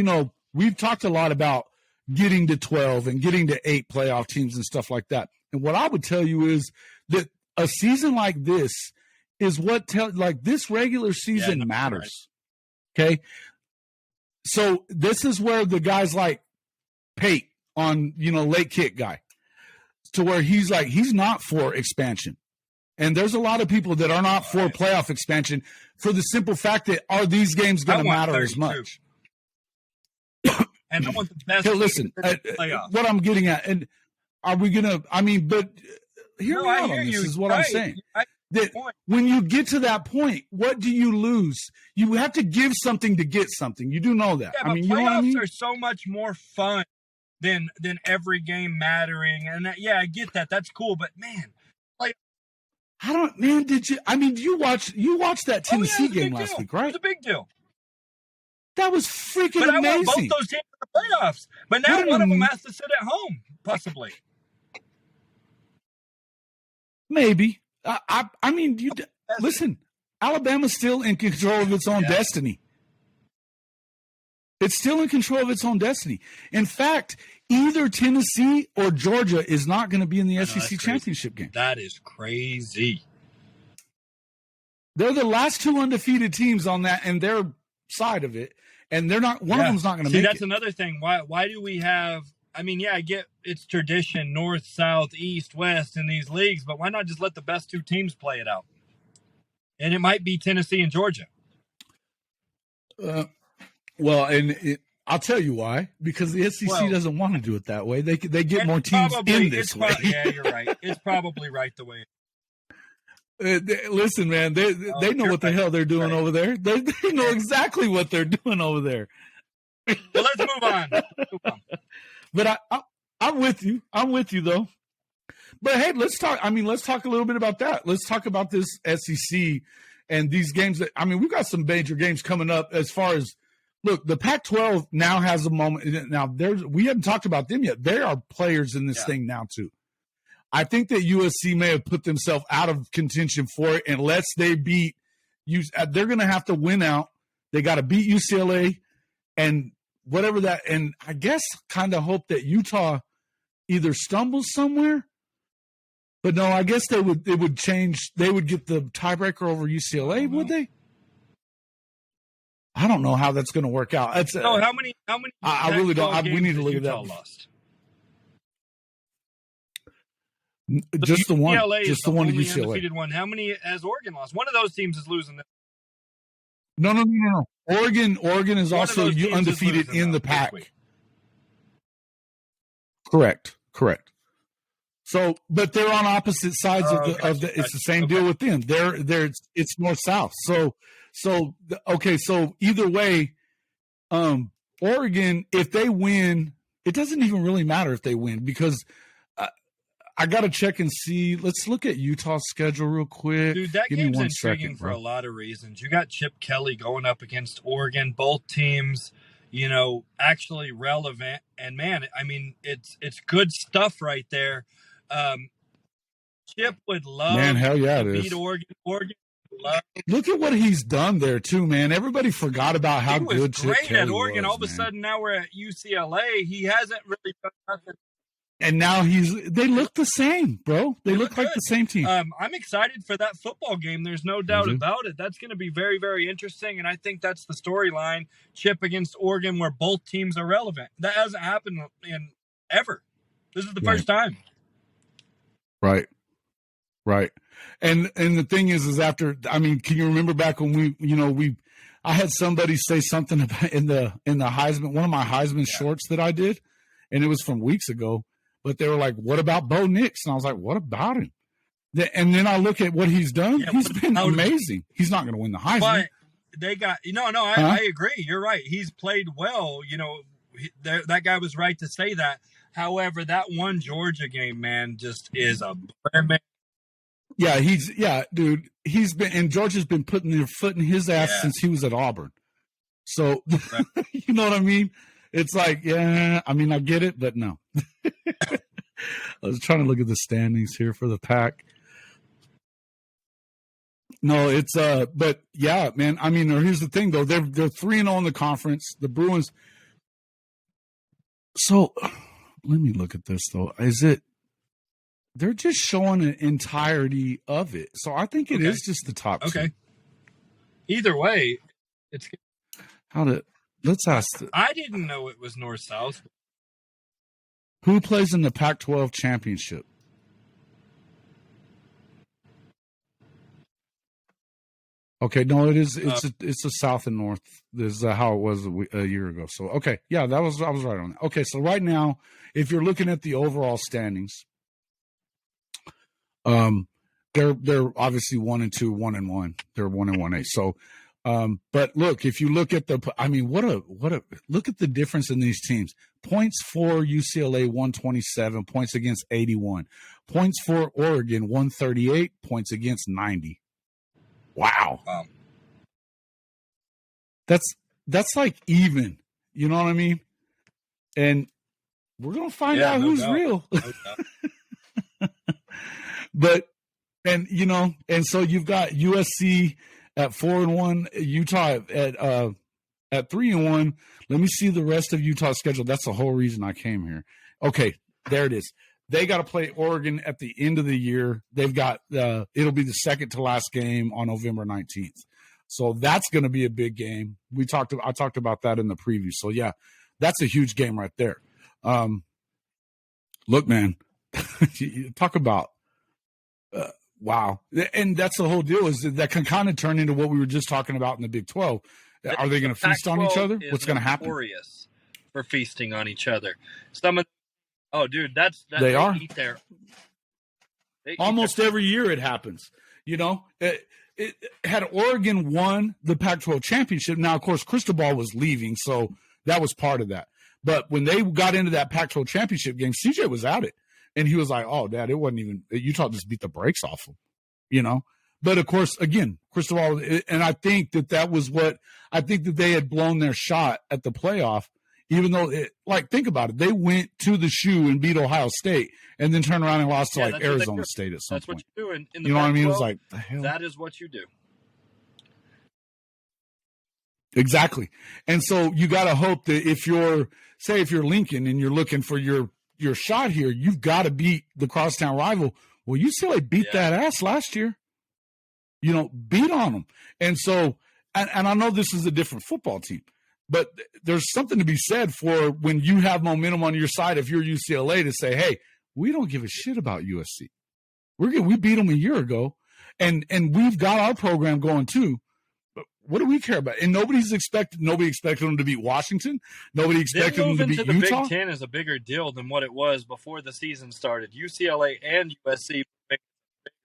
we've talked a lot about getting to 12 and getting to 8 playoff teams and stuff like that. And what I would tell you is that a season like this is this regular season matters. Right. Okay. So this is where the guys like Pate on, late kick guy, to where he's like, he's not for expansion. And there's a lot of people that are not for playoff expansion for the simple fact that are these games going to matter as much? And I want the best. Hey, listen, what I'm getting at, and are we going to, but hear me out on this is what I'm saying. That when you get to that point, what do you lose? You have to give something to get something. You do know that. Yeah, you know what I mean? Playoffs are so much more fun than every game mattering. And I get that. That's cool. But man, did you watch that Tennessee game last week, right? It was a big deal. That was freaking amazing. But I want both those teams in the playoffs. But now one of them has to sit at home, possibly. Maybe. Listen, Alabama's still in control of its own destiny. It's still in control of its own destiny. In fact, either Tennessee or Georgia is not going to be in the SEC championship game. That is crazy. They're the last two undefeated teams on that and their side of it, and they're not. One of them's not going to make it. That's another thing. Why do we have? I get it's tradition, north, south, east, west in these leagues, but why not just let the best two teams play it out? And it might be Tennessee and Georgia. I'll tell you why. Because the SEC doesn't want to do it that way. They get more teams in this way. Yeah, you're right. It's probably right the way. Listen, man, they know what the hell they're doing over there. They know exactly what they're doing over there. Well, let's move on. But I'm with you. I'm with you, though. But, hey, let's talk. Let's talk a little bit about that. Let's talk about this SEC and these games. We've got some major games coming up as far as, look, the Pac-12 now has a moment. Now, we haven't talked about them yet. There are players in this thing now, too. I think that USC may have put themselves out of contention for it unless they beat – they're going to have to win out. They got to beat UCLA and whatever that – and I guess kind of hope that Utah either stumbles somewhere. But, no, I guess they would change – they would get the tiebreaker over UCLA, would they? I don't know how that's going to work out. How many I really don't. We need to look at that. Lost? Just the one. UCLA Just the one to UCLA. Undefeated one. How many has Oregon lost? One of those teams is losing. No. Oregon is also undefeated in the Pac. Correct. So, but they're on opposite sides of the. It's the same deal with them. It's north south. So either way, Oregon, if they win, it doesn't even really matter if they win because I got to check and see. Let's look at Utah's schedule real quick. Dude, that game's intriguing for a lot of reasons. You got Chip Kelly going up against Oregon. Both teams, actually relevant. And, man, it's good stuff right there. Chip would love to beat Oregon. Oregon look at what he's done there too, man. Everybody forgot about how good Chip Kelly was. He was great at Oregon. All of a sudden, now we're at UCLA. He hasn't really done nothing. And now they look the same, bro. They look like the same team. I'm excited for that football game. There's no doubt about it. That's going to be very, very interesting. And I think that's the storyline. Chip against Oregon, where both teams are relevant. That hasn't happened in ever. This is the first time. Right. And the thing is after, can you remember back when I had somebody say something about in the Heisman, one of my Heisman shorts that I did, and it was from weeks ago, but they were like, what about Bo Nix? And I was like, what about him? And then I look at what he's done. He's been amazing. He's not going to win the Heisman. But they got, I agree. You're right. He's played well. That guy was right to say that. However, that one Georgia game, man, just is a blemish. Yeah, dude. He's been, and Georgia's been putting their foot in his ass since he was at Auburn. So, you know what I mean? It's like, I get it, but no. I was trying to look at the standings here for the Pac. No, it's but yeah, man. Here's the thing though. They're 3-0 in the conference. The Bruins. So, let me look at this though. They're just showing an entirety of it. So I think it is just the top two. Either way, it's let's ask. I didn't know it was north-south. Who plays in the Pac-12 championship? Okay, no, it is. It's a south and north. This is how it was a year ago. So, okay, yeah, I was right on that. Okay, so right now, if you're looking at the overall standings, they're obviously 1-2, 1-1. They're 1-1A. So, but look, if you look at look at the difference in these teams. Points for UCLA 127, points against 81. Points for Oregon 138, points against 90. Wow. That's like even. You know what I mean? And we're gonna find out who's real. But and so you've got USC at 4-1, Utah at 3-1. Let me see the rest of Utah's schedule. That's the whole reason I came here. Okay, there it is. They got to play Oregon at the end of the year. They've got it'll be the second to last game on November 19th. So that's going to be a big game. I talked about that in the preview. So yeah, that's a huge game right there. Look, man, talk about wow. And that's the whole deal, is that can kind of turn into what we were just talking about in the Big 12. Are they going to feast on each other? What's going to happen? Notorious for feasting on each other. Dude, they are. Eat there. Almost every year it happens. It had Oregon won the Pac-12 championship. Now, of course, Cristobal was leaving, so that was part of that. But when they got into that Pac-12 championship game, CJ was at it. And he was like, oh, Dad, it wasn't even – Utah just beat the brakes off him, But, of course, again, Cristobal – and I think that was what – I think that they had blown their shot at the playoff, even though think about it. They went to the shoe and beat Ohio State and then turned around and lost to, Arizona State at some point. That's what you do in the you know what I mean? It was like, the hell? That is what you do. Exactly. And so you got to hope that if you're Lincoln and you're looking for your shot here, you've got to beat the crosstown rival. Well, UCLA beat that ass last year. Beat on them. And so, and I know this is a different football team, but there's something to be said for when you have momentum on your side, if you're UCLA, to say, hey, we don't give a shit about USC. We beat them a year ago, and we've got our program going too. But what do we care about? And nobody expected them to beat Washington. Nobody expected them to beat Utah. The Big Ten is a bigger deal than what it was before the season started. UCLA and USC.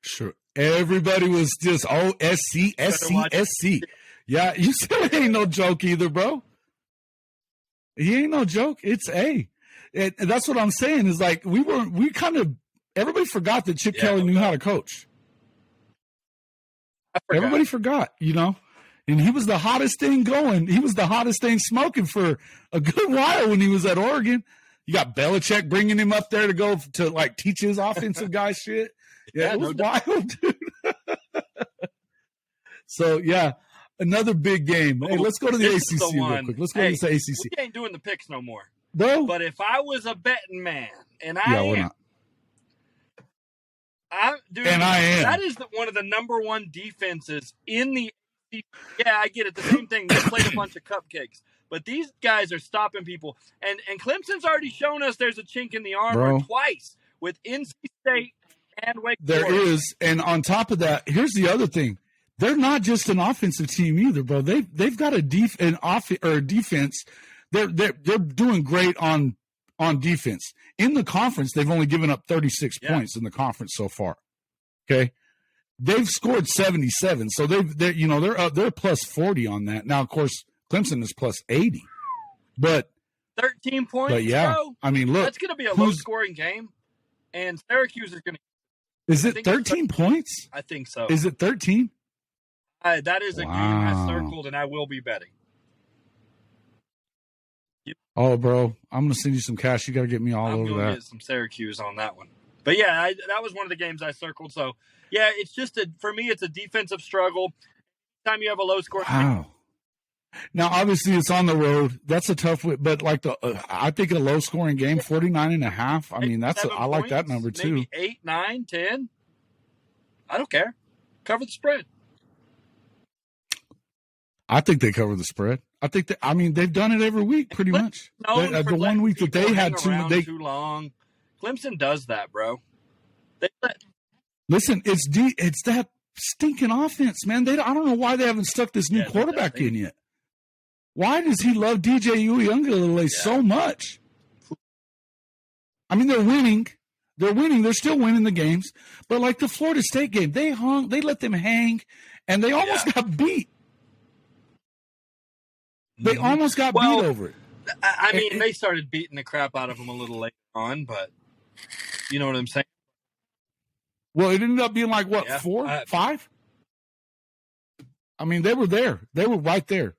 Sure. Everybody was just, SC. Yeah, UCLA ain't no joke either, bro. He ain't no joke. It's A. And that's what I'm saying is everybody forgot that Chip Kelly knew how to coach. Everybody forgot, and he was the hottest thing going. He was the hottest thing smoking for a good while when he was at Oregon. You got Belichick bringing him up there to go to teach his offensive guy shit. Yeah, it was wild, dude. So, yeah, another big game. Hey, let's go to the ACC real quick. Let's go to the ACC. We ain't doing the picks no more. Bro. But if I was a betting man, and I am. We're not. I am. That is one of the number one defenses in the ACC. Yeah, I get it. The same thing. They played a bunch of cupcakes. But these guys are stopping people. And Clemson's already shown us there's a chink in the armor twice with NC State and Wake Forest. There is. And on top of that, here's the other thing. They're not just an offensive team either, bro. They've got a defense. They're doing great on defense. In the conference, they've only given up 36 points in the conference so far. Okay, they've scored 77, so they're plus 40 on that. Now, of course, Clemson is plus 80, but 13 points. But yeah, bro, I mean, look, that's going to be a low-scoring game, and Syracuse is going to. Is it 13 points? I think so. Is it 13? That is a game I circled, and I will be betting. Oh, bro, I'm going to send you some cash. You got to get me all over that. Get some Syracuse on that one. But, yeah, that was one of the games I circled. So, yeah, it's just for me, it's a defensive struggle. Anytime you have a low-scoring game. Now, obviously, it's on the road. That's a tough way. But, I think a low-scoring game, 49.5. I mean, I like that number, too. Maybe 8, 9, 10. I don't care. Cover the spread. I think they cover the spread. I think that, I mean, they've done it every week pretty much. The one week that they had too long. Clemson does that, bro. Listen, it's that stinking offense, man. I don't know why they haven't stuck this new quarterback in yet. Why does he love DJ Uiagalelei so much? I mean, they're winning. They're still winning the games. But like the Florida State game, they let them hang, and they almost got beat. They almost got beat over it. I mean, they started beating the crap out of them a little later on, but you know what I'm saying? Well, it ended up being like, what, 4, 5? I mean, they were there. They were right there.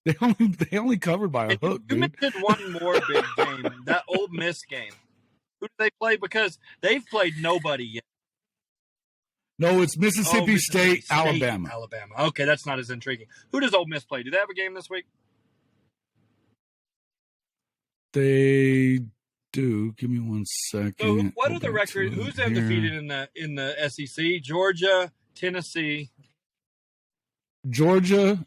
They only covered by a hook, dude. You mentioned one more big game, that Ole Miss game. Who did they play? Because they've played nobody yet. No, it's Mississippi State, Alabama. Okay, that's not as intriguing. Who does Ole Miss play? Do they have a game this week? They do. Give me 1 second. So what are the records? Who's undefeated in the SEC? Georgia, Tennessee. Georgia,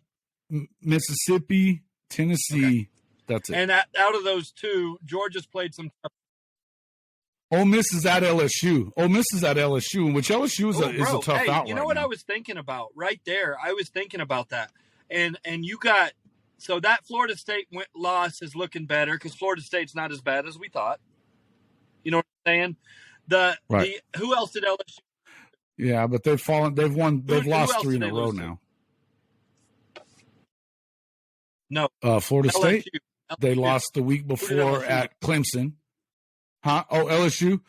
Mississippi, Tennessee. Okay. That's it. And out of those two, Georgia's played some tough. Ole Miss is at LSU. Which LSU is a tough out. You know what I was thinking about right there? I was thinking about that. And you got – so that Florida State loss is looking better because Florida State's not as bad as we thought. You know what I'm saying? Who else did LSU? Yeah, but they've fallen. They've won. They've lost 3 in a row now. No, Florida State. They lost the week before at Clemson. Huh? Oh, LSU.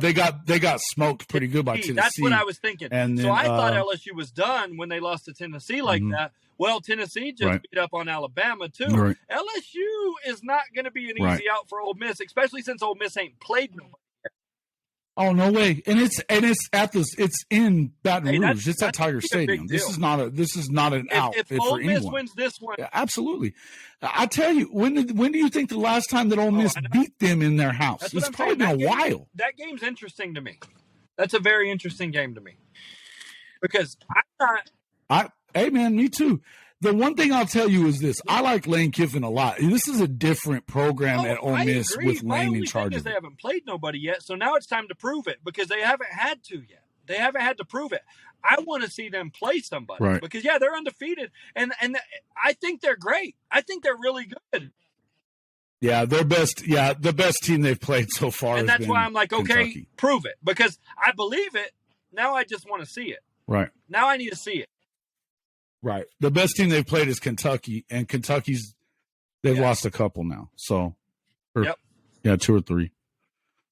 They got smoked pretty good by Tennessee. That's what I was thinking. And then, so I thought LSU was done when they lost to Tennessee like that. Well, Tennessee just beat up on Alabama too. Right. LSU is not going to be an easy out for Ole Miss, especially since Ole Miss ain't played nobody yet. Oh, no way! And it's in Baton Rouge. It's at Tiger Stadium. This is not an out if for Ole Miss anyone. Wins this one, yeah, absolutely. I tell you, when do you think the last time that Ole Miss beat them in their house? It's probably been a while. That game's interesting to me. That's a very interesting game to me because hey man, me too. The one thing I'll tell you is this: I like Lane Kiffin a lot. This is a different program at Ole Miss with Lane in charge of it. They haven't played nobody yet, so now it's time to prove it because they haven't had to yet. They haven't had to prove it. I want to see them play somebody because they're undefeated, and I think they're great. I think they're really good. Yeah, the best team they've played so far. And that's why I'm like, okay, Kentucky. Prove it because I believe it. Now I just want to see it. Right. Now I need to see it. Right. The best team they've played is Kentucky, and they've lost a couple now. So, 2 or 3.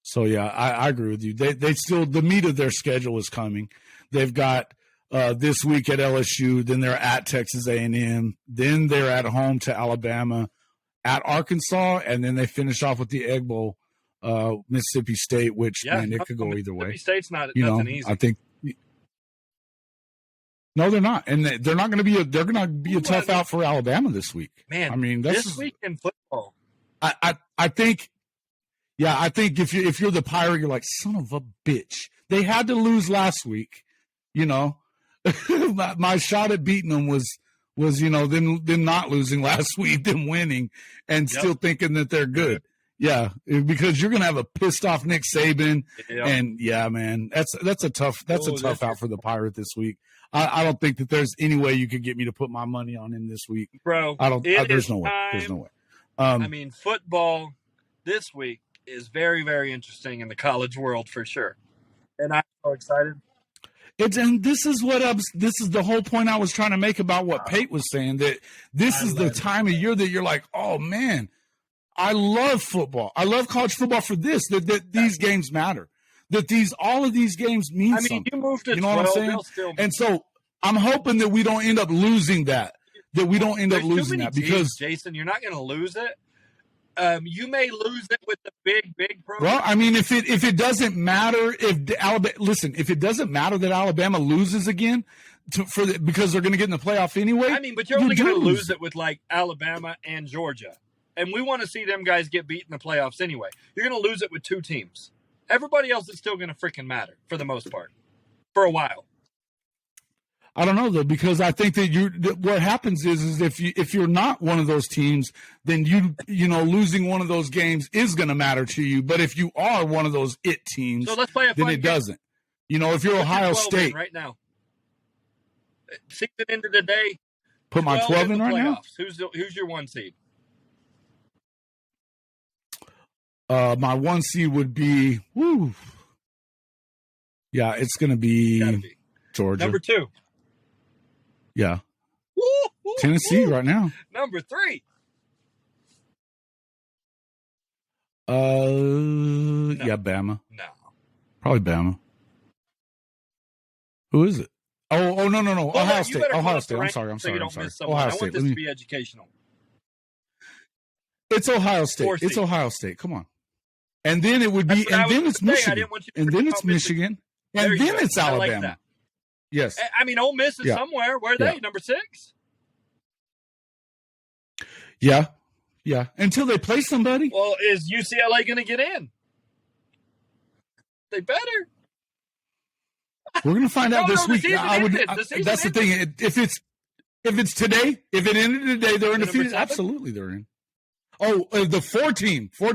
So, I agree with you. They still, the meat of their schedule is coming. They've got this week at LSU, then they're at Texas A&M, then they're at home to Alabama, at Arkansas, and then they finish off with the Egg Bowl, Mississippi State, which, man, it could go either way. Mississippi State's nothing easy. I think. No, they're not, and they're not going to be. They're going to be a tough out for Alabama this week. Man, I mean, this week in football, I think. Yeah, I think if you're the Pirate, you're like, son of a bitch. They had to lose last week. You know, my shot at beating them was them not losing last week, them winning, and still thinking that they're good. Yeah, because you're going to have a pissed off Nick Saban, and man, that's a tough out for the Pirate this week. I don't think that there's any way you could get me to put my money on him this week, bro. There's no way. There's no way. I mean, football this week is very, very interesting in the college world for sure, and I'm so excited. This is the whole point I was trying to make about what Pate was saying, that this is the time of year that you're like, oh man, I love football. I love college football for this, that these games matter. That all of these games mean something. You moved to 12, know what I'm saying? And so I'm hoping that we don't end up losing that. There's too many because Jason, you're not going to lose it. You may lose it with the big program. Well, I mean, if it doesn't matter if it doesn't matter that Alabama loses again because they're going to get in the playoff anyway. I mean, but you're only going to lose it with like Alabama and Georgia, and we want to see them guys get beat in the playoffs anyway. You're going to lose it with 2 teams. Everybody else is still going to freaking matter for the most part for a while. I don't know though, because I think that what happens is if you're not one of those teams, then losing one of those games is going to matter to you. But if you are one of those teams, so let's play then it doesn't. If you're Ohio State right now, season into the day, put my 12 in right now. Who's your 1 seed? My 1 seed would be, yeah, it's going to be Georgia. Number 2. Yeah. Tennessee right now. Number 3. No. Yeah, Bama. No. Probably Bama. Who is it? Oh, no. Ohio State. I'm sorry. Ohio State. I want this to be educational. It's Ohio State. It's Ohio State. Come on. And then it would be, and then it's Michigan. And then it's Michigan. And then it's Alabama. Like yes. I mean, Ole Miss is somewhere. Where are they? Number 6? Yeah. Yeah. Until they play somebody. Well, is UCLA going to get in? They better. We're going to find out this week. That's the thing. If it's today, if it ended today, they're undefeated. Absolutely, they're in. Oh, the 14. No,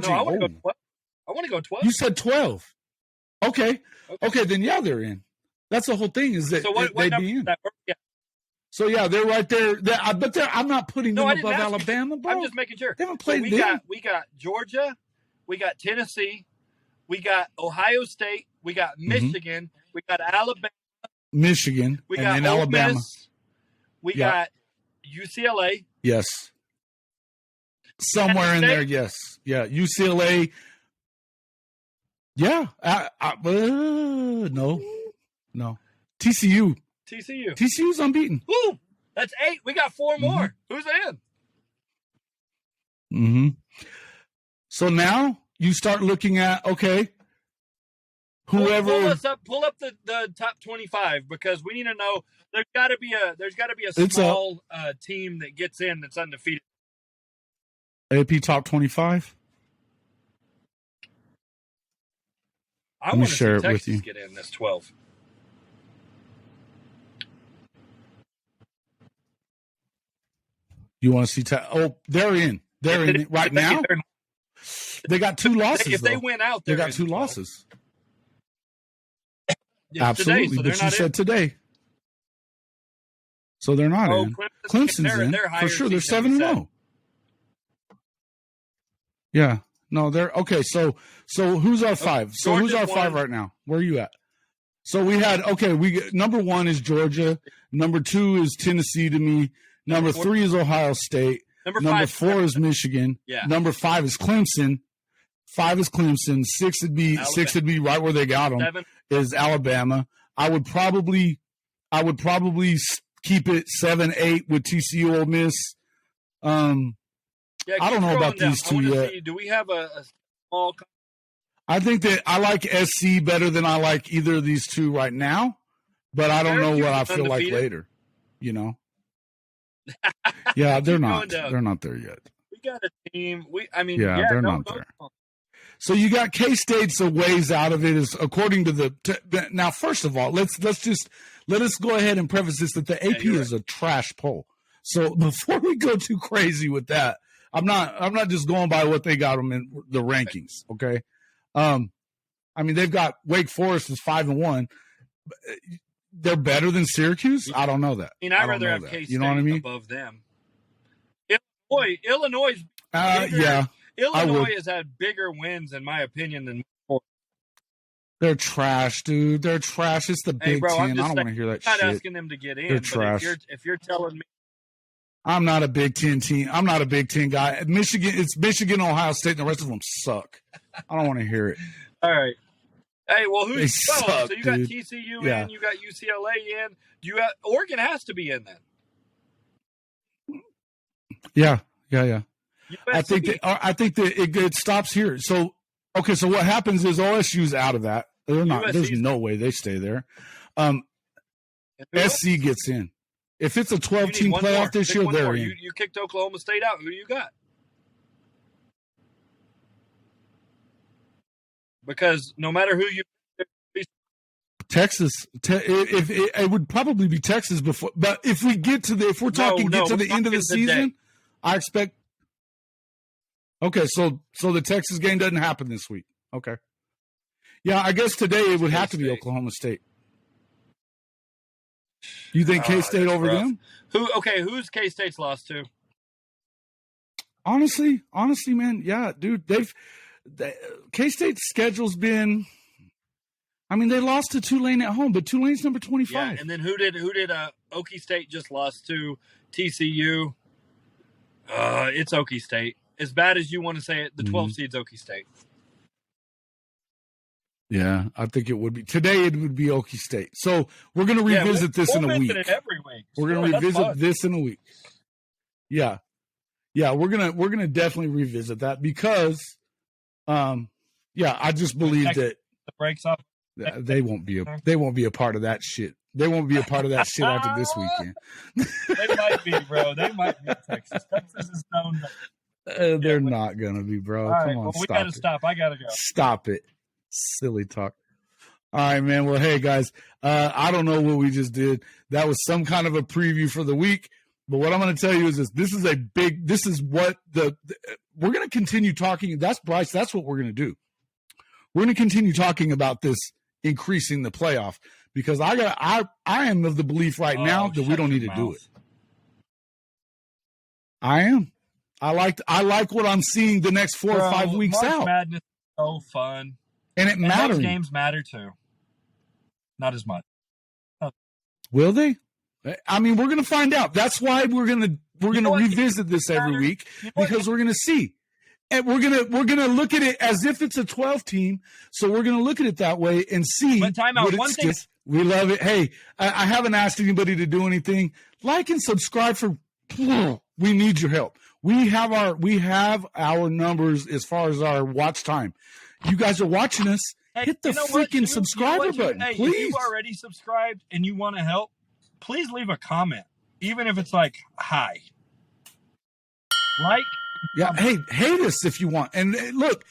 I want to go 12. You said 12. Okay. Then yeah, they're in. That's the whole thing. Is that they'd be in. So yeah, they're right there. But I'm not putting them above Alabama, bro. I'm just making sure. They haven't played. We got Georgia, we got Tennessee, we got Ohio State, we got Michigan, we got Alabama, Michigan, we and got then Ole Alabama. Miss, we got UCLA. Yes. Somewhere in there, yes. Yeah, UCLA. Yeah. No. TCU. TCU's unbeaten. Woo! That's 8. We got 4 more. Who's in? So now you start looking at, whoever. Pull up the top 25 because we need to know. There's got to be a small team that gets in that's undefeated. AP top 25. I want to share it with you. Get in this 12. You want to see? They're in. They're in right now. They got 2 losses. If they win out, they got 2 losses. Absolutely, today, so but you said today, so they're not in. Clemson's in for sure. They're 7-0. Yeah, no, they're okay. So who's our 5? So who's our 5 right now? Where are you at? So we had number 1 is Georgia. Number 2 is Tennessee to me. Number 3 is Ohio State. Number 4 is Michigan. Yeah. Number 5 is Clemson. 5 is Clemson. 6 would be Alabama. 6 would be right where they got them. 7 is Alabama. I would probably keep it 7-8 with TCU, Ole Miss. I don't know about these 2 yet. Do we have a small? I think that I like SC better than I like either of these 2 right now, but I don't know what I feel like later. Yeah, they're not. They're not there yet. We got a team. They're not there. So you got K-State's a ways out of it, is according to now. First of all, let us go ahead and preface this that the AP is a trash poll. So before we go too crazy with that, I'm not just going by what they got them in the rankings. Okay. They've got Wake Forest is 5-1. They're better than Syracuse. I don't know that. I'd rather have K-State above them. Illinois. Illinois has had bigger wins, in my opinion, than. They're trash, dude. They're trash. It's the Big Ten. I don't want to hear that shit. I'm not asking them to get in. They're trash. If you're telling me. I'm not a Big Ten team. I'm not a Big Ten guy. It's Michigan, Ohio State, and the rest of them suck. I don't want to hear it. All right. Hey, well, so you got dude. TCU in, you got UCLA in. Oregon has to be in then. Yeah. I think that it stops here. So what happens is OSU's out of that. They're not. There's no way they stay there. SC gets in. If it's a 12-team playoff this year, they're in. You kicked Oklahoma State out. Who do you got? Because no matter who you Texas, if it would probably be Texas before, but if we get to if we're talking get to the end of the season, I expect. Okay, so the Texas game doesn't happen this week. Okay, yeah, I guess today it would have to be Oklahoma State. You think K-State over them? Who's K-State's lost to? Honestly, man, yeah, dude, K-State's schedule's been. I mean, they lost to Tulane at home, but Tulane's number 25. Yeah, and then who did Okie State just lost to? TCU. It's Okie State. As bad as you want to say it, the 12 seed's Okie State. Yeah, I think it would be. Today it would be Okie State. So we're going to revisit this in a week. It every week. We're going to revisit this in a week. Yeah. Yeah, we're gonna definitely revisit that because I just believe that the breaks up. They won't be a part of that shit. They won't be a part of that shit after this weekend. They might be, bro. They might be Texas. Texas is known. They're not gonna be, bro. All right, come on, we gotta stop. I gotta go. Stop it. Silly talk. All right, man. Well, hey guys, I don't know what we just did. That was some kind of a preview for the week. But what I'm going to tell you is this is what we're going to continue talking. That's Bryce. That's what we're going to do. We're going to continue talking about this increasing the playoff because I am of the belief right now that we don't need to do it. I am. I like what I'm seeing the next 4 or 5 weeks March out. Madness is so fun. And it matters. Games matter too. Not as much. Will they? I mean, we're going to find out. That's why we're going to revisit this every week because we're going to see. And we're going to look at it as if it's a 12 team. So we're going to look at it that way and see what it is. We love it. Hey, I haven't asked anybody to do anything. Like and subscribe we need your help. We have our numbers as far as our watch time. You guys are watching us. Hey, hit the freaking subscriber button, please. If you've already subscribed and you want to help, please leave a comment, even if it's like, hi. Yeah, hey, hate us if you want. And look,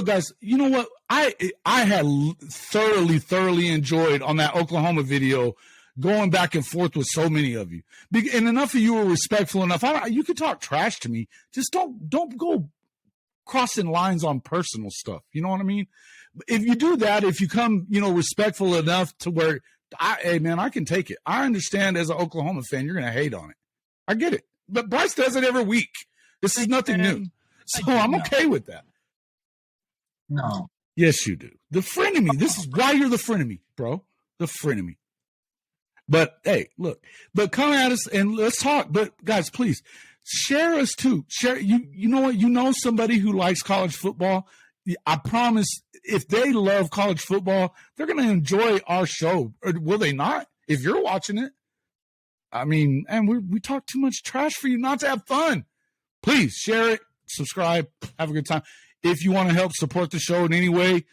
guys, you know what? I had thoroughly enjoyed on that Oklahoma video going back and forth with so many of you. And enough of you were respectful enough. You could talk trash to me. Just don't go crossing lines on personal stuff. You know what I mean? If you do that, if you come, respectful enough to where hey, man, I can take it. I understand as an Oklahoma fan, you're going to hate on it. I get it. But Bryce does it every week. This is nothing new. So I'm okay with that. No. Yes, you do. The frenemy. This is why you're the frenemy, bro. The frenemy. But, hey, look. But come at us and let's talk. But, guys, please, share us too. Share. You know what? You know somebody who likes college football. I promise if they love college football, they're going to enjoy our show. Or will they not? If you're watching it, I mean, and we talk too much trash for you not to have fun. Please share it, subscribe, have a good time. If you want to help support the show in any way,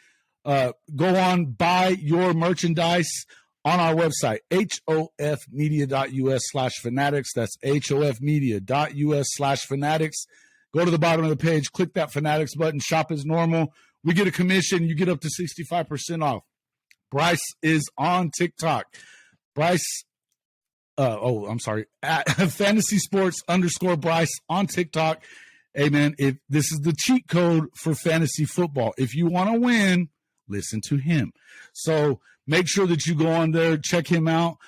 go on, buy your merchandise on our website, hofmedia.us/fanatics. That's hofmedia.us/fanatics. Go to the bottom of the page, click that Fanatics button, shop as normal. We get a commission. You get up to 65% off. Bryce is on TikTok. Bryce, I'm sorry, at Fantasy Sports _Bryce on TikTok. Hey, man, this is the cheat code for fantasy football. If you want to win, listen to him. So make sure that you go on there, check him out.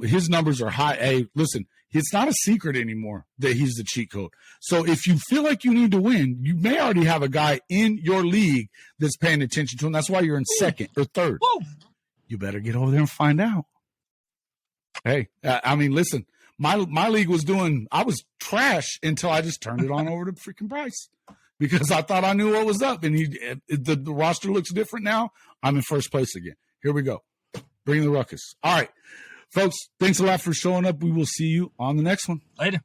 His numbers are high. Hey, listen. It's not a secret anymore that he's the cheat code. So if you feel like you need to win, you may already have a guy in your league that's paying attention to him. That's why you're in second or third. Woo. You better get over there and find out. Hey, I mean, listen, my league I was trash until I just turned it on over to freaking Bryce because I thought I knew what was up. And the roster looks different now. I'm in first place again. Here we go. Bring the ruckus. All right. Folks, thanks a lot for showing up. We will see you on the next one. Later.